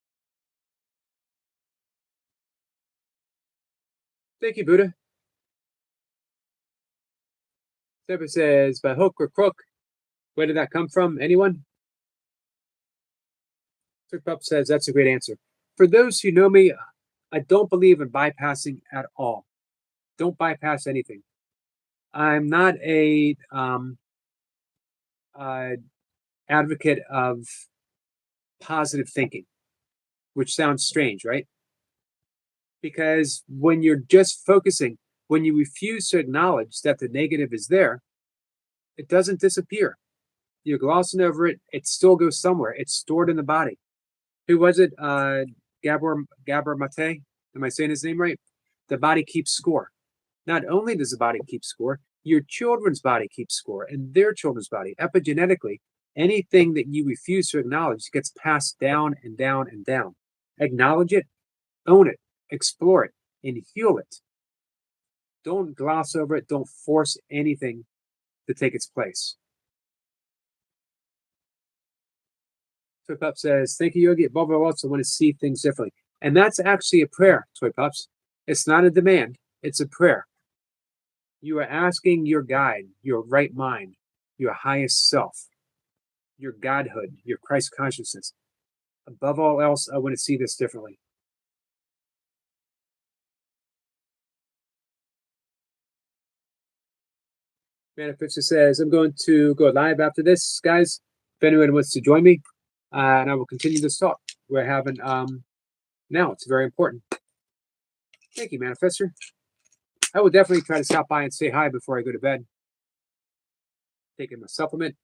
Thank you, Buddha. Zebra says, by hook or crook. Where did that come from? Anyone? Trick Pup says, that's a great answer. For those who know me, I don't believe in bypassing at all. Don't bypass anything. I'm not a uh, advocate of positive thinking, which sounds strange, right? Because when you're just focusing, when you refuse to acknowledge that the negative is there, it doesn't disappear. You're glossing over it, it still goes somewhere. It's stored in the body. Who was it? Gabor Mate? Am I saying his name right? The body keeps score. Not only does the body keep score, your children's body keeps score and their children's body. Epigenetically, anything that you refuse to acknowledge gets passed down and down and down. Acknowledge it, own it, explore it, and heal it. Don't gloss over it. Don't force anything to take its place. Toy Pup says, thank you, Yogi. Above all else, I want to see things differently. And that's actually a prayer, Toy Pups. It's not a demand, it's a prayer. You are asking your guide, your right mind, your highest self, your godhood, your Christ consciousness. Above all else, I want to see this differently. Manifester says, I'm going to go live after this, guys. If anyone wants to join me, and I will continue this talk. We're having, now it's very important. Thank you, Manifester. I will definitely try to stop by and say hi before I go to bed. Taking my supplement.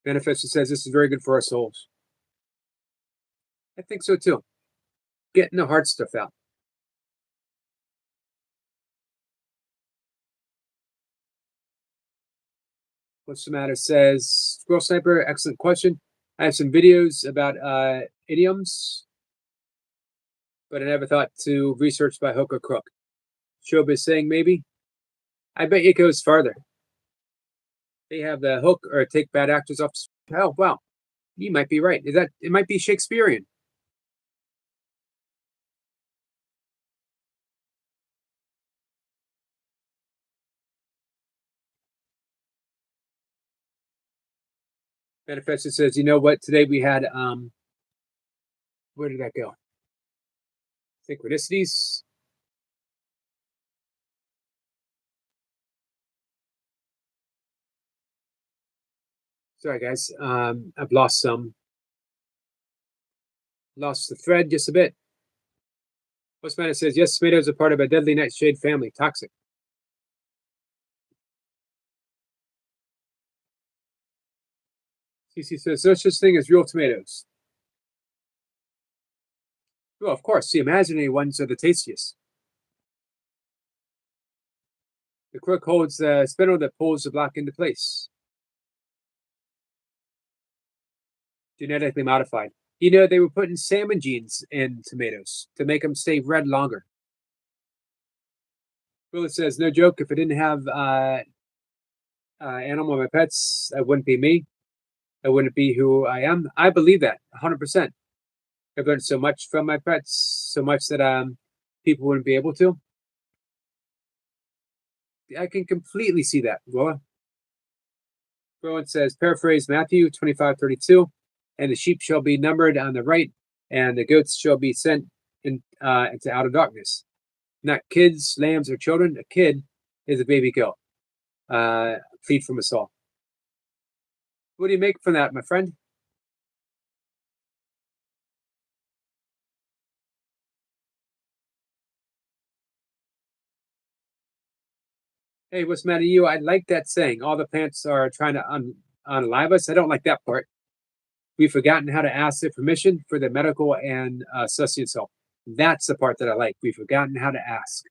Manifester says this is very good for our souls. I think so too. Getting the hard stuff out. What's the matter? Says Squirrel Sniper, excellent question. I have some videos about idioms, but I never thought to research by hook or crook. Shob is saying maybe. I bet it goes farther. They have the hook or take bad actors off. Oh, wow. You might be right. Is that it might be Shakespearean. Manifested says, you know what? Today we had where did that go? Synchronicities. Sorry guys. I've lost the thread just a bit. Postman says, yes, tomatoes are part of a deadly nightshade family. Toxic. CC says, no such thing as real tomatoes. Well, of course, the imaginary ones are the tastiest. The crook holds the spindle that pulls the block into place. Genetically modified. You know, they were putting salmon genes in tomatoes to make them stay red longer. Willis says, no joke, if I didn't have animal my pets, I wouldn't be me. I wouldn't be who I am. I believe that 100%. I've learned so much from my pets, so much that people wouldn't be able to. I can completely see that, Willa. Rowan says, paraphrase Matthew 25:32, and the sheep shall be numbered on the right, and the goats shall be sent into outer darkness. Not kids, lambs, or children. A kid is a baby goat. Plead from us all. What do you make from that, my friend? Hey, what's the matter with you? I like that saying. All the plants are trying to unalive us. I don't like that part. We've forgotten how to ask their permission for their medical and sustenance help. That's the part that I like. We've forgotten how to ask.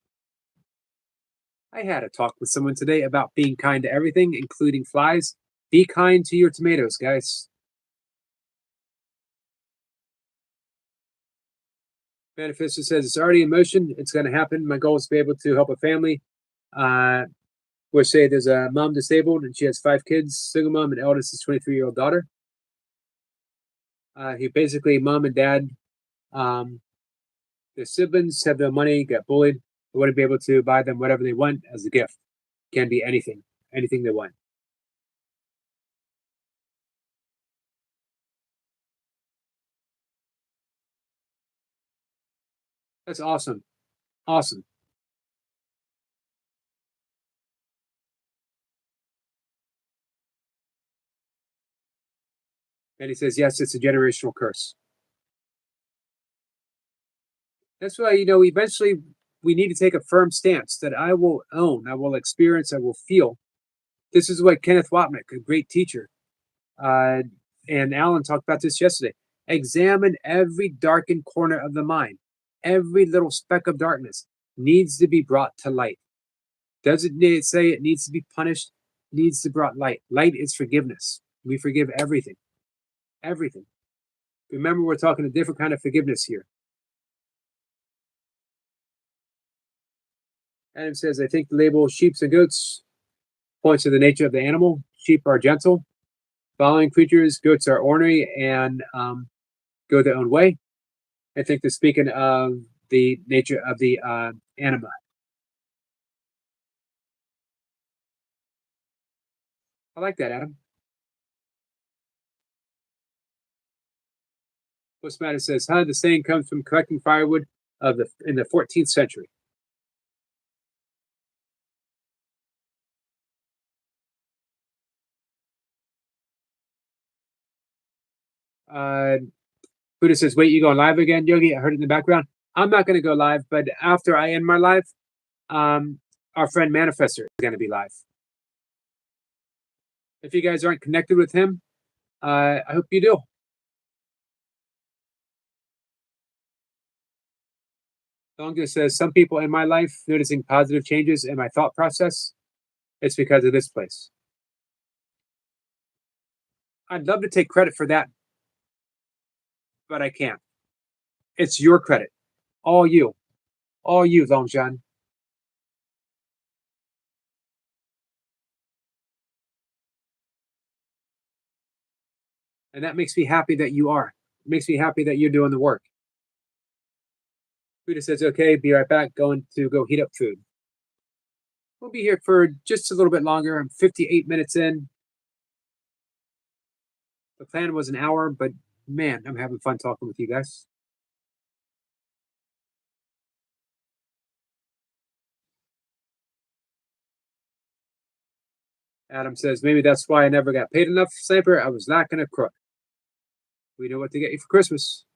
I had a talk with someone today about being kind to everything, including flies. Be kind to your tomatoes, guys. Manifesto says it's already in motion. It's going to happen. My goal is to be able to help a family. Where say there's a mom disabled and she has 5 kids, single mom, and eldest is 23-year-old daughter. He basically mom and dad, their siblings have no money, got bullied. They wouldn't be able to buy them whatever they want as a gift. Can be anything, anything they want. That's awesome. Awesome. And he says, yes, it's a generational curse. That's why, eventually we need to take a firm stance that I will own, I will experience, I will feel. This is what Kenneth Wapnick, a great teacher, uh, and Alan talked about this yesterday. Examine every darkened corner of the mind. Every little speck of darkness needs to be brought to light. Doesn't it say it needs to be punished? Needs to be brought light. Light is forgiveness. We forgive everything. Everything. Remember, we're talking a different kind of forgiveness here. Adam says, I think the label sheeps and goats points to the nature of the animal. Sheep are gentle, following creatures. Goats are ornery and go their own way. I think they're speaking of the nature of the anima. I like that, Adam. What's matter says, the saying comes from collecting firewood in the 14th century. Buddha says, wait, you going live again, Yogi? I heard it in the background. I'm not going to go live, but after I end my live, our friend Manifester is going to be live. If you guys aren't connected with him, I hope you do. Longa says, some people in my life noticing positive changes in my thought process. It's because of this place. I'd love to take credit for that, but I can't. It's your credit. All you, Longjan. And that makes me happy that you are. It makes me happy that you're doing the work. Buddha says, okay, be right back. Going to go heat up food. We'll be here for just a little bit longer. I'm 58 minutes in. The plan was an hour, but man, I'm having fun talking with you guys. Adam says, maybe that's why I never got paid enough, Sniper. I was not going to crook. We know what to get you for Christmas.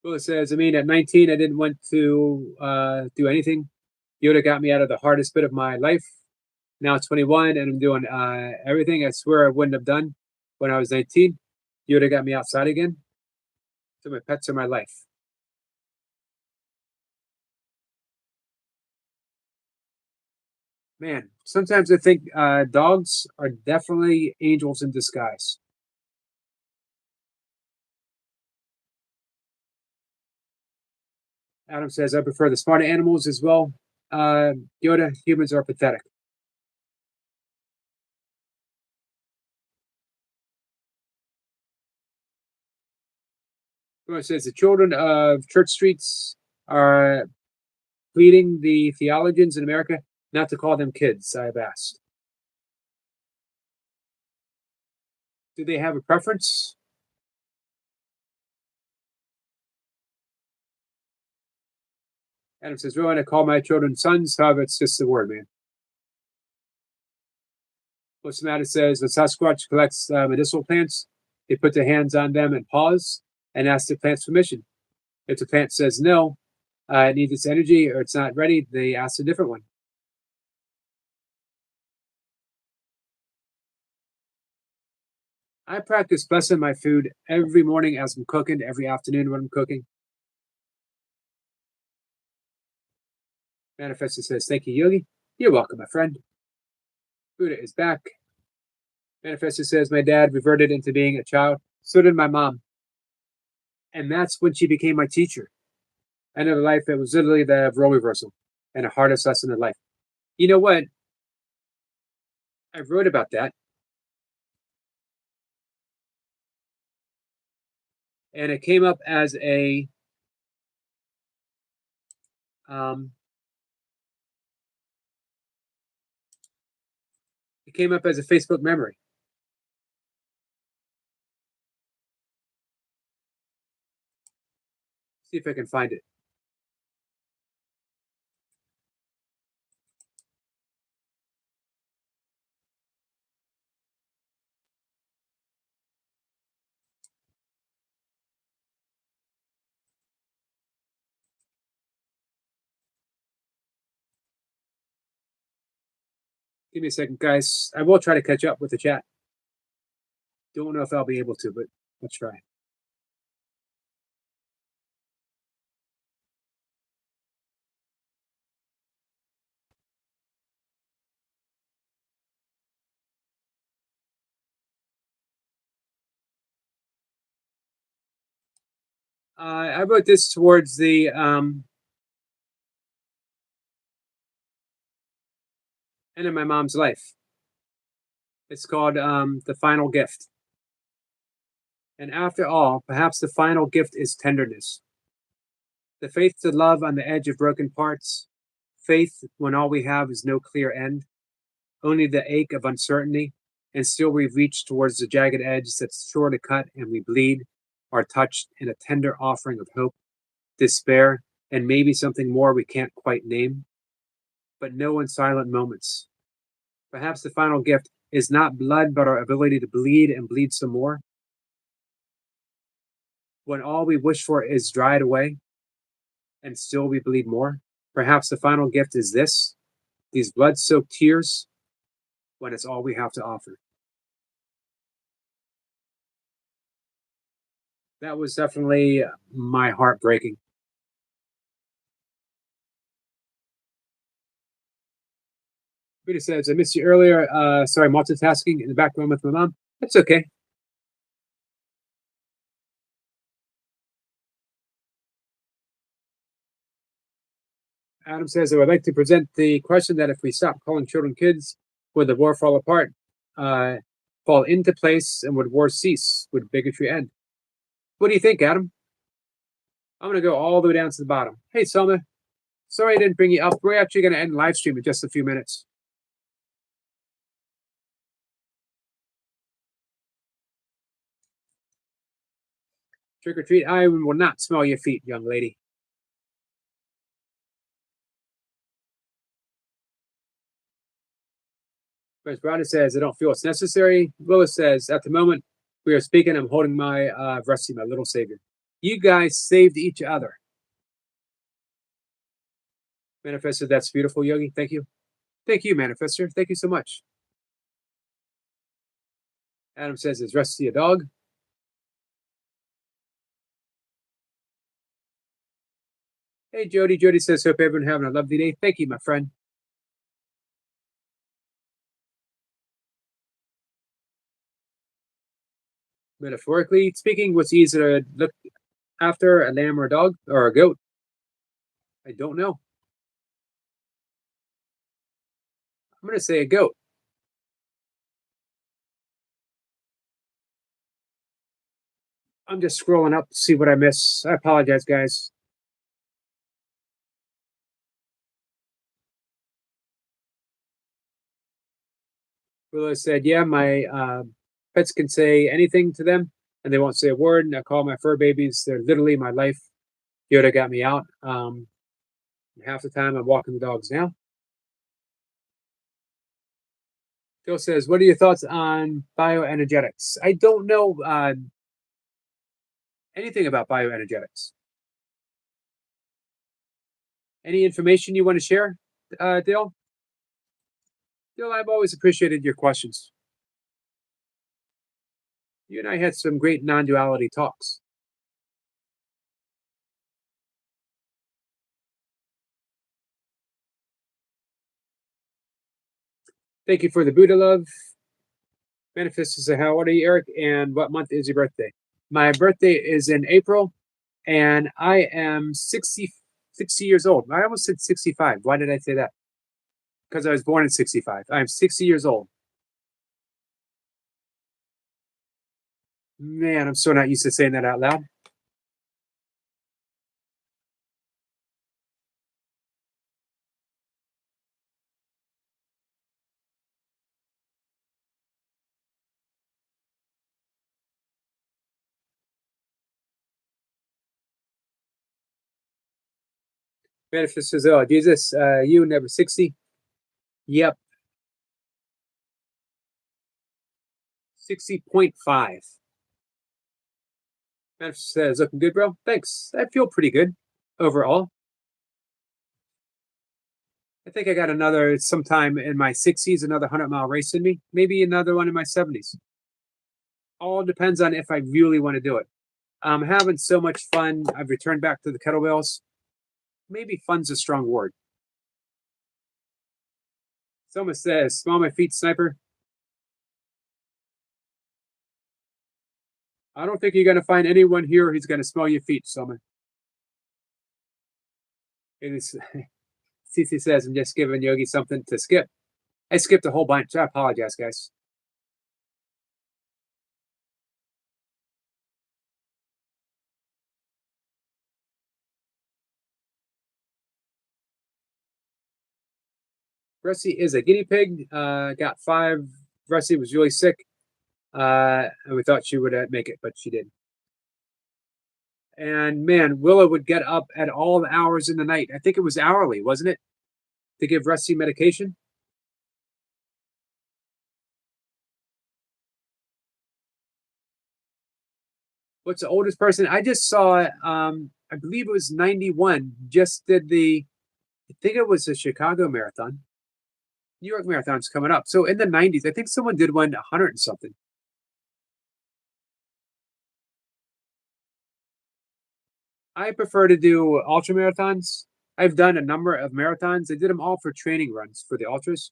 Willa says, I mean, at 19, I didn't want to do anything. Yoda got me out of the hardest bit of my life. Now 21, and I'm doing everything I swear I wouldn't have done when I was 19. Yoda got me outside again. So my pets are my life. Man, sometimes I think dogs are definitely angels in disguise. Adam says, I prefer the smarter animals as well. Yoda, humans are pathetic. It says the children of church streets are pleading the theologians in America not to call them kids, I have asked. Do they have a preference? Adam says, Rowan, I call my children sons. However, it's just a word, man. What's the matter says, when Sasquatch collects medicinal plants, they put their hands on them and pause and ask the plant's permission. If the plant says no, it needs its energy or it's not ready, they ask a different one. I practice blessing my food every morning as I'm cooking, every afternoon when I'm cooking. Manifestor says, thank you, Yogi. You're welcome, my friend. Buddha is back. Manifestor says, my dad reverted into being a child. So did my mom. And that's when she became my teacher. End of life, it was literally the role reversal and the hardest lesson in life. You know what? I wrote about that, and it came up as a um, it came up as a Facebook memory. See if I can find it. Give me a second, guys. I will try to catch up with the chat. Don't know if I'll be able to, but let's try. I wrote this towards the end of my mom's life. It's called The Final Gift. And after all, perhaps the final gift is tenderness. The faith to love on the edge of broken parts. Faith when all we have is no clear end, only the ache of uncertainty, and still we reach towards the jagged edge that's sure to cut, and we bleed, are touched in a tender offering of hope, despair, and maybe something more we can't quite name, but no in silent moments. Perhaps the final gift is not blood, but our ability to bleed and bleed some more. When all we wish for is dried away, and still we bleed more. Perhaps the final gift is this, these blood soaked tears, when it's all we have to offer. That was definitely my heart breaking. Rita says, I missed you earlier. Sorry, multitasking in the background with my mom. That's okay. Adam says, I would like to present the question that if we stop calling children kids, would the war fall apart, fall into place, and would war cease? Would bigotry end? What do you think, Adam? I'm going to go all the way down to the bottom. Hey, Selma. Sorry I didn't bring you up. We're actually going to end live stream in just a few minutes. Trick or treat. I will not smell your feet, young lady. Whereas Brownie says, I don't feel it's necessary. Willis says, at the moment we are speaking, I'm holding my Rusty, my little savior. You guys saved each other. Manifestor, that's beautiful, Yogi. Thank you. Thank you, Manifestor. Thank you so much. Adam says, is Rusty a dog? Hey, Jody. Jody says, hope everyone having a lovely day. Thank you, my friend. Metaphorically speaking, what's easier to look after, a lamb or a dog or a goat? I don't know. I'm going to say a goat. I'm just scrolling up to see what I miss. I apologize, guys. Willow said, yeah, my pets can say anything to them and they won't say a word. And I call my fur babies, they're literally my life. Yoda got me out. Half the time I'm walking the dogs now. Phil says, what are your thoughts on bioenergetics? I don't know anything about bioenergetics. Any information you want to share, Dale? Dale, I've always appreciated your questions. You and I had some great non-duality talks. Thank you for the Buddha love. Manifest says, how old are you, Eric? And what month is your birthday? My birthday is in April. and I am 60 years old. I almost said 65. Why did I say that? Because I was born in 65. I'm 60 years old. Man, I'm so not used to saying that out loud. Manifest says, "Oh, Jesus, you never 60." Yep, 60.5. Manifest says, "Looking good, bro. Thanks. I feel pretty good overall. I think I got another sometime in my 60s, another 100-mile race in me. Maybe another one in my 70s. All depends on if I really want to do it. I'm having so much fun. I've returned back to the kettlebells. Maybe fun's a strong word. Someone says, smell my feet, sniper. I don't think you're going to find anyone here who's going to smell your feet, Summer. It is, CC says, I'm just giving Yogi something to skip. I skipped a whole bunch. I apologize, guys. Russie is a guinea pig. Got 5. Russie was really sick. And we thought she would make it, but she didn't. And man, Willow would get up at all the hours in the night. I think it was hourly, wasn't it? To give Russie medication. What's the oldest person? I just saw, I believe it was 91, just did I think it was the Chicago Marathon. New York Marathon's coming up. So in the 90s, I think someone did one 100 and something. I prefer to do ultra marathons. I've done a number of marathons. I did them all for training runs for the ultras.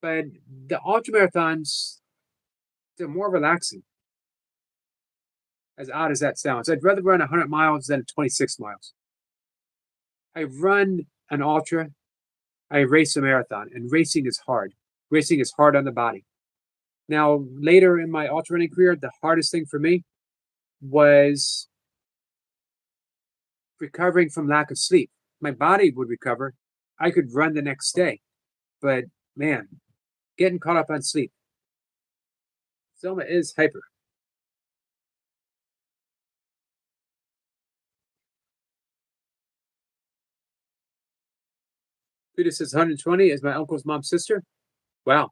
But the ultra marathons, they're more relaxing, as odd as that sounds. I'd rather run 100 miles than 26 miles. I run an ultra, I race a marathon, and racing is hard. Racing is hard on the body. Now, later in my ultra running career, the hardest thing for me was recovering from lack of sleep. My body would recover. I could run the next day. But man, getting caught up on sleep. Selma is hyper. Peter says 120 is my uncle's mom's sister. Wow.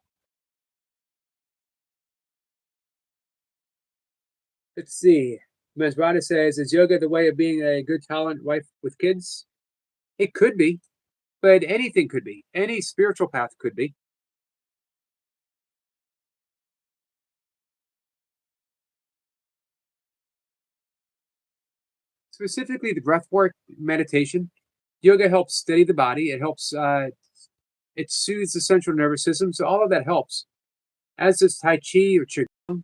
Let's see. Mesrada says, is yoga the way of being a good tolerant wife with kids? It could be, but anything could be. Any spiritual path could be. Specifically, the breath work, meditation. Yoga helps steady the body. It helps, it soothes the central nervous system. So all of that helps. As does Tai Chi or Qigong.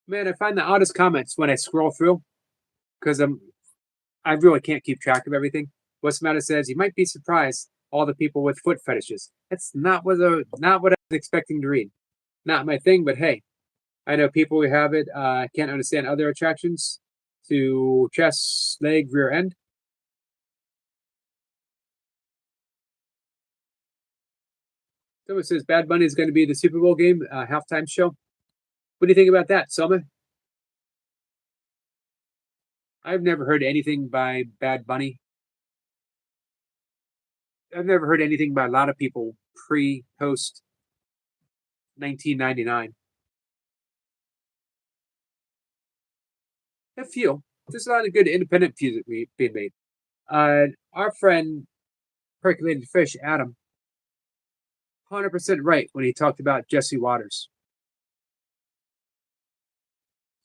Man, I find the oddest comments when I scroll through because I really can't keep track of everything. What's the matter says you might be surprised all the people with foot fetishes. That's not what I was expecting to read. Not my thing, but hey, I know people who have it can't understand other attractions to chest, leg, rear end. Someone says Bad Bunny is going to be the Super Bowl game halftime show. What do you think about that, Selma? I've never heard anything by Bad Bunny. I've never heard anything by a lot of people post 1999. A few. There's a lot of good independent music being made. Our friend Percolated Fish, Adam, 100% right when he talked about Jesse Waters.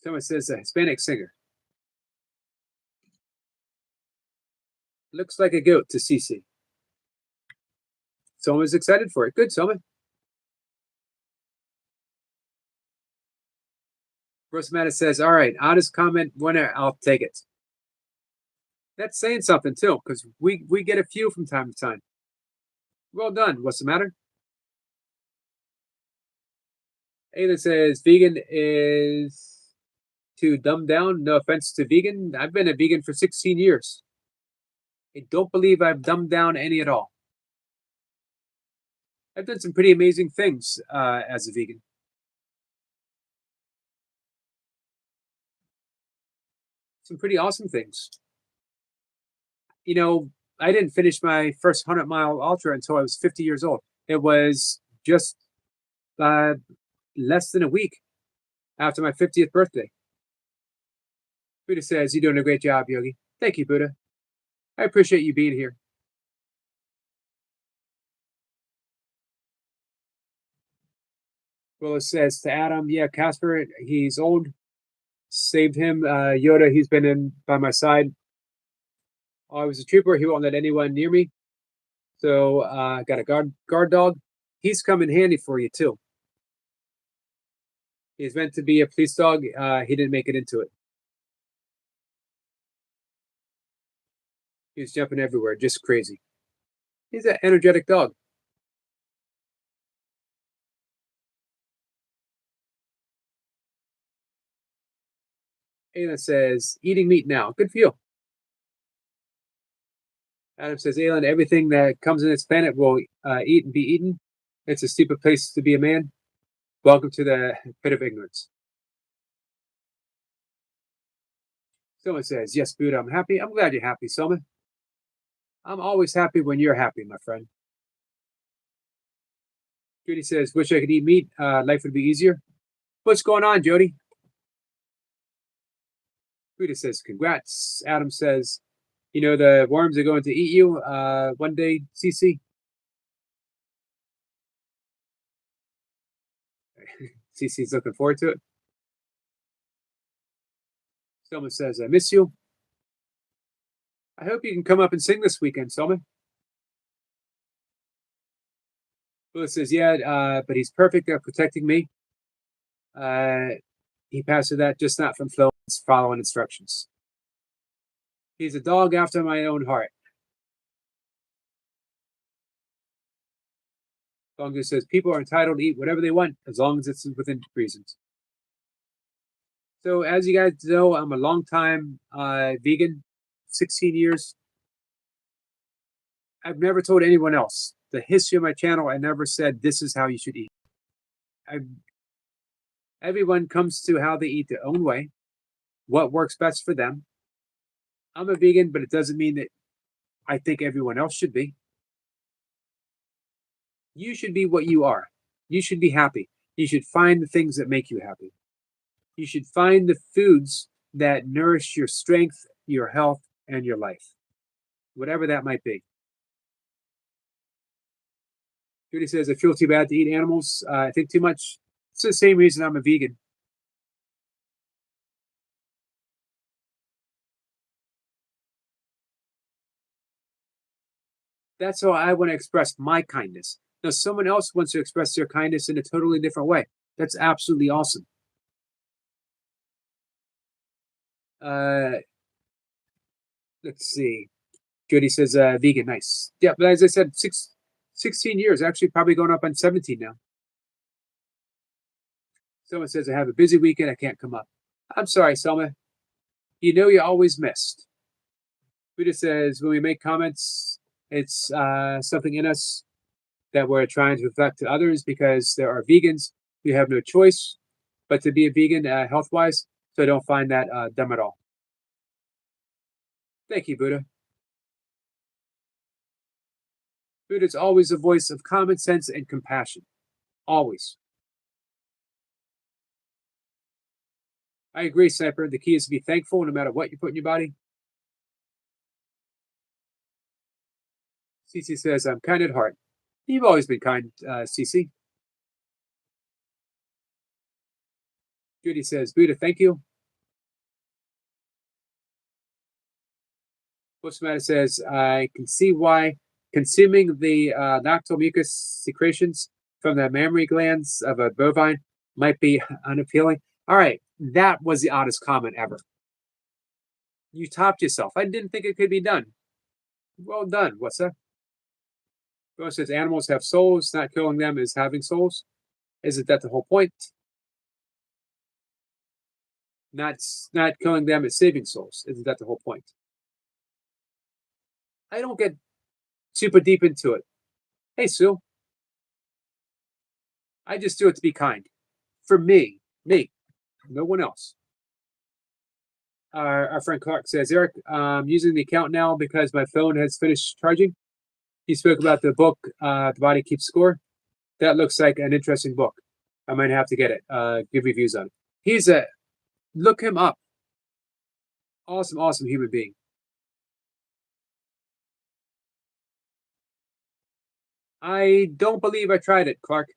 Someone says a Hispanic singer. Looks like a goat to Cece. Soma's excited for it. Good, Soma. Rosamata says, all right, honest comment winner, I'll take it. That's saying something too, because we get a few from time to time. Well done. What's the matter? Aiden says vegan is to dumb down. No offense to vegan. I've been a vegan for 16 years. I don't believe I've dumbed down any at all. I've done some pretty amazing things as a vegan. Some pretty awesome things. You know, I didn't finish my first 100-mile ultra until I was 50 years old. It was just less than a week after my 50th birthday. Buddha says, you're doing a great job, Yogi. Thank you, Buddha. I appreciate you being here. Willis says to Adam, yeah, Casper, he's old. Saved him. Yoda, he's been in by my side. I was a trooper. He won't let anyone near me. So I got a guard dog. He's come in handy for you, too. He's meant to be a police dog. He didn't make it into it. He's jumping everywhere, just crazy. He's an energetic dog. Ayla says, eating meat now. Good for you. Adam says, Ayla, everything that comes in this planet will eat and be eaten. It's a stupid place to be a man. Welcome to the pit of ignorance. Someone says, yes, Buddha, I'm happy. I'm glad you're happy, Soma. I'm always happy when you're happy, my friend. Judy says, wish I could eat meat. Life would be easier. What's going on, Jody? Buddha says, congrats. Adam says, you know, the worms are going to eat you one day, Cece. Cece's looking forward to it. Someone says, I miss you. I hope you can come up and sing this weekend, Selma. Buddha says, yeah, but he's perfect at protecting me. He passed that just not from Phil, it's following instructions. He's a dog after my own heart. Bongo says, people are entitled to eat whatever they want as long as it's within reasons. So as you guys know, I'm a long time vegan, 16 years. I've never told anyone else. The history of my channel, I never said this is how you should eat. Everyone comes to how they eat their own way, what works best for them. I'm a vegan, but it doesn't mean that I think everyone else should be. You should be what you are. You should be happy. You should find the things that make you happy. You should find the foods that nourish your strength, your health, and your life, whatever that might be. Judy says, I feel too bad to eat animals. I think too much. It's the same reason I'm a vegan. That's how I want to express my kindness. Now, someone else wants to express their kindness in a totally different way. That's absolutely awesome. Let's see. Judy says, vegan, nice. Yeah, but as I said, 16 years, actually probably going up on 17 now. Someone says, I have a busy weekend, I can't come up. I'm sorry, Selma. You know you're always missed. Buddha says, when we make comments, it's something in us that we're trying to reflect to others because there are vegans who have no choice but to be a vegan health-wise, so I don't find that dumb at all. Thank you, Buddha. Buddha is always a voice of common sense and compassion. Always. I agree, Sniper. The key is to be thankful no matter what you put in your body. Cece says, I'm kind at heart. You've always been kind, Cece. Judy says, Buddha, thank you. Postmatter says, I can see why consuming the nocturnal mucus secretions from the mammary glands of a bovine might be unappealing. All right, that was the oddest comment ever. You topped yourself. I didn't think it could be done. Well done. What's that? Well, says animals have souls. Not killing them is having souls. Isn't that the whole point? Not killing them is saving souls. Isn't that the whole point? I don't get super deep into it. Hey, Sue. I just do it to be kind. For me, no one else. Our friend Clark says, Eric, I'm using the account now because my phone has finished charging. He spoke about the book, The Body Keeps Score. That looks like an interesting book. I might have to get it, give reviews on it. Look him up. Awesome human being. I don't believe I tried it, Clark.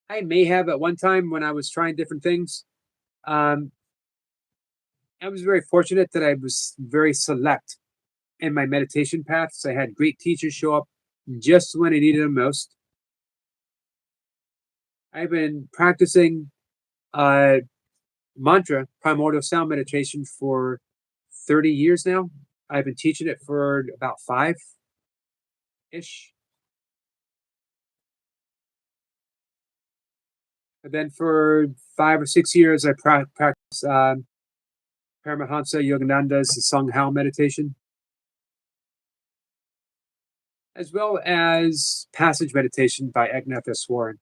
I may have at one time when I was trying different things. I was very fortunate that I was very select in my meditation paths. I had great teachers show up just when I needed them most. I've been practicing mantra, primordial sound meditation, for 30 years now. I've been teaching it for about 5-ish. And then for 5 or 6 years, I practiced Paramahansa Yogananda's Sung Hao meditation, as well as passage meditation by Eknath Easwaran.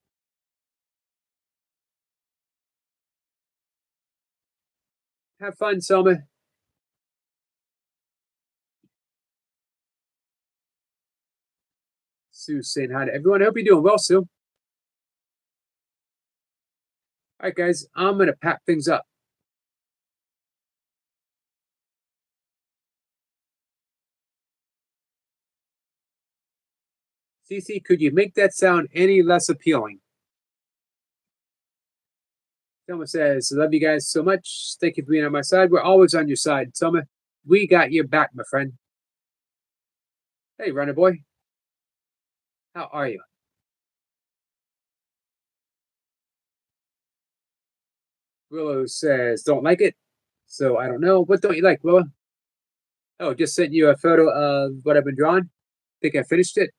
Have fun, Selma. Sue saying hi to everyone. I hope you're doing well, Sue. All right, guys, I'm going to pack things up. Cece, could you make that sound any less appealing? Selma says, I love you guys so much. Thank you for being on my side. We're always on your side, Selma. We got your back, my friend. Hey, runner boy. How are you? Willow says, don't like it. So I don't know. What don't you like, Willow? Oh, just sent you a photo of what I've been drawing. Think I finished it?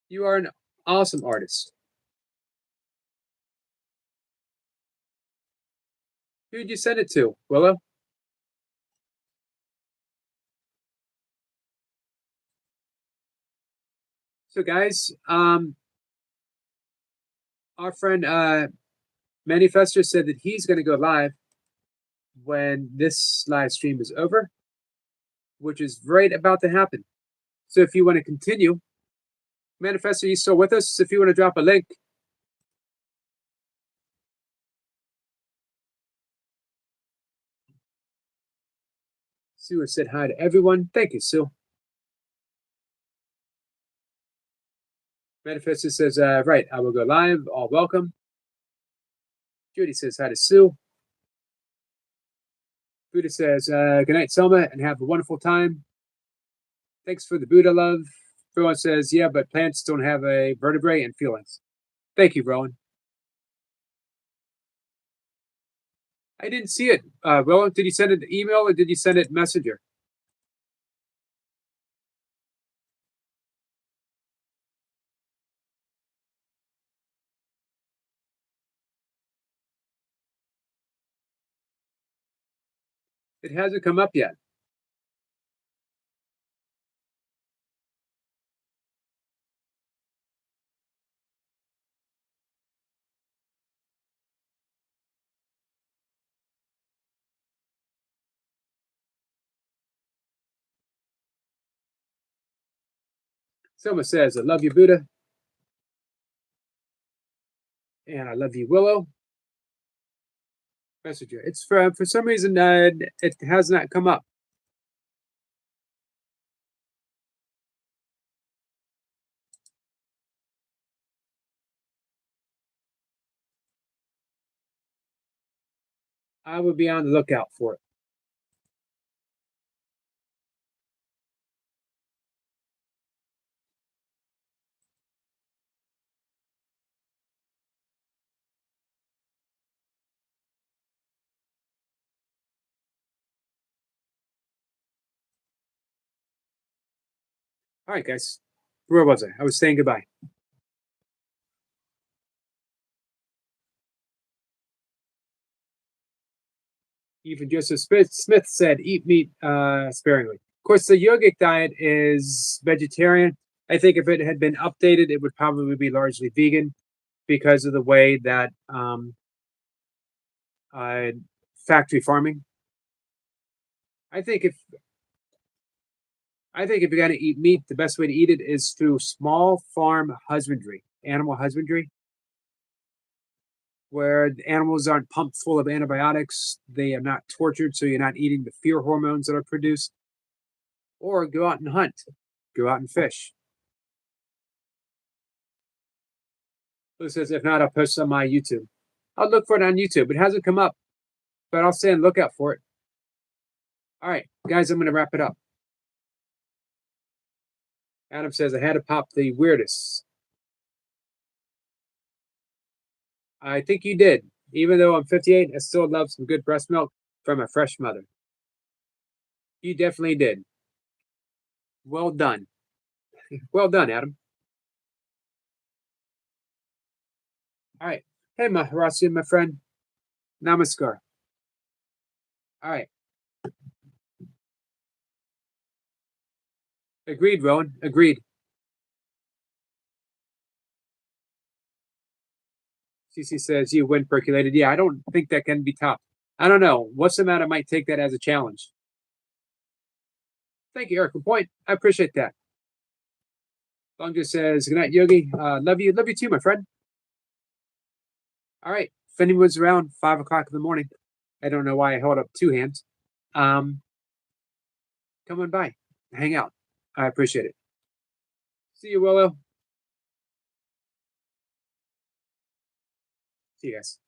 You are an awesome artist. Who'd you send it to, Willow? So, guys, our friend Manifester said that he's going to go live when this live stream is over, which is right about to happen. So, if you want to continue, Manifester, you still with us? If you want to drop a link. Sue said hi to everyone. Thank you, Sue. Manifester says, right, I will go live. All welcome. Judy says hi to Sue. Buddha says, good night, Selma, and have a wonderful time. Thanks for the Buddha love. Rowan says, yeah, but plants don't have a vertebrae and feelings. Thank you, Rowan. I didn't see it. Rowan, did you send it email or did you send it messenger? It hasn't come up yet. Selma says, I love you, Buddha. And I love you, Willow. Messenger. It's for some reason it has not come up. I will be on the lookout for it. All right, guys. Where was I? I was saying goodbye. Even Joseph Smith said, "Eat meat sparingly." Of course, the yogic diet is vegetarian. I think if it had been updated, it would probably be largely vegan because of the way that uh, factory farming. I think if you're going to eat meat, the best way to eat it is through small farm husbandry, animal husbandry, where the animals aren't pumped full of antibiotics. They are not tortured, so you're not eating the fear hormones that are produced. Or go out and hunt, go out and fish. Who says, if not, I'll post on my YouTube. I'll look for it on YouTube. It hasn't come up, but I'll stay and look out for it. All right, guys, I'm going to wrap it up. Adam says, I had to pop the weirdest. I think you did. Even though I'm 58, I still love some good breast milk from a fresh mother. You definitely did. Well done. Well done, Adam. All right. Hey, Maharasi, my friend. Namaskar. All right. Agreed, Rowan. Agreed. CC says you win percolated. Yeah, I don't think that can be topped. I don't know. What's the matter? Might take that as a challenge. Thank you, Eric. Good point. I appreciate that. Long just says, good night, Yogi. Love you. Love you too, my friend. All right. If anyone's around 5 o'clock in the morning, I don't know why I held up two hands. Come on by. Hang out. I appreciate it. See you, Willow. See you guys.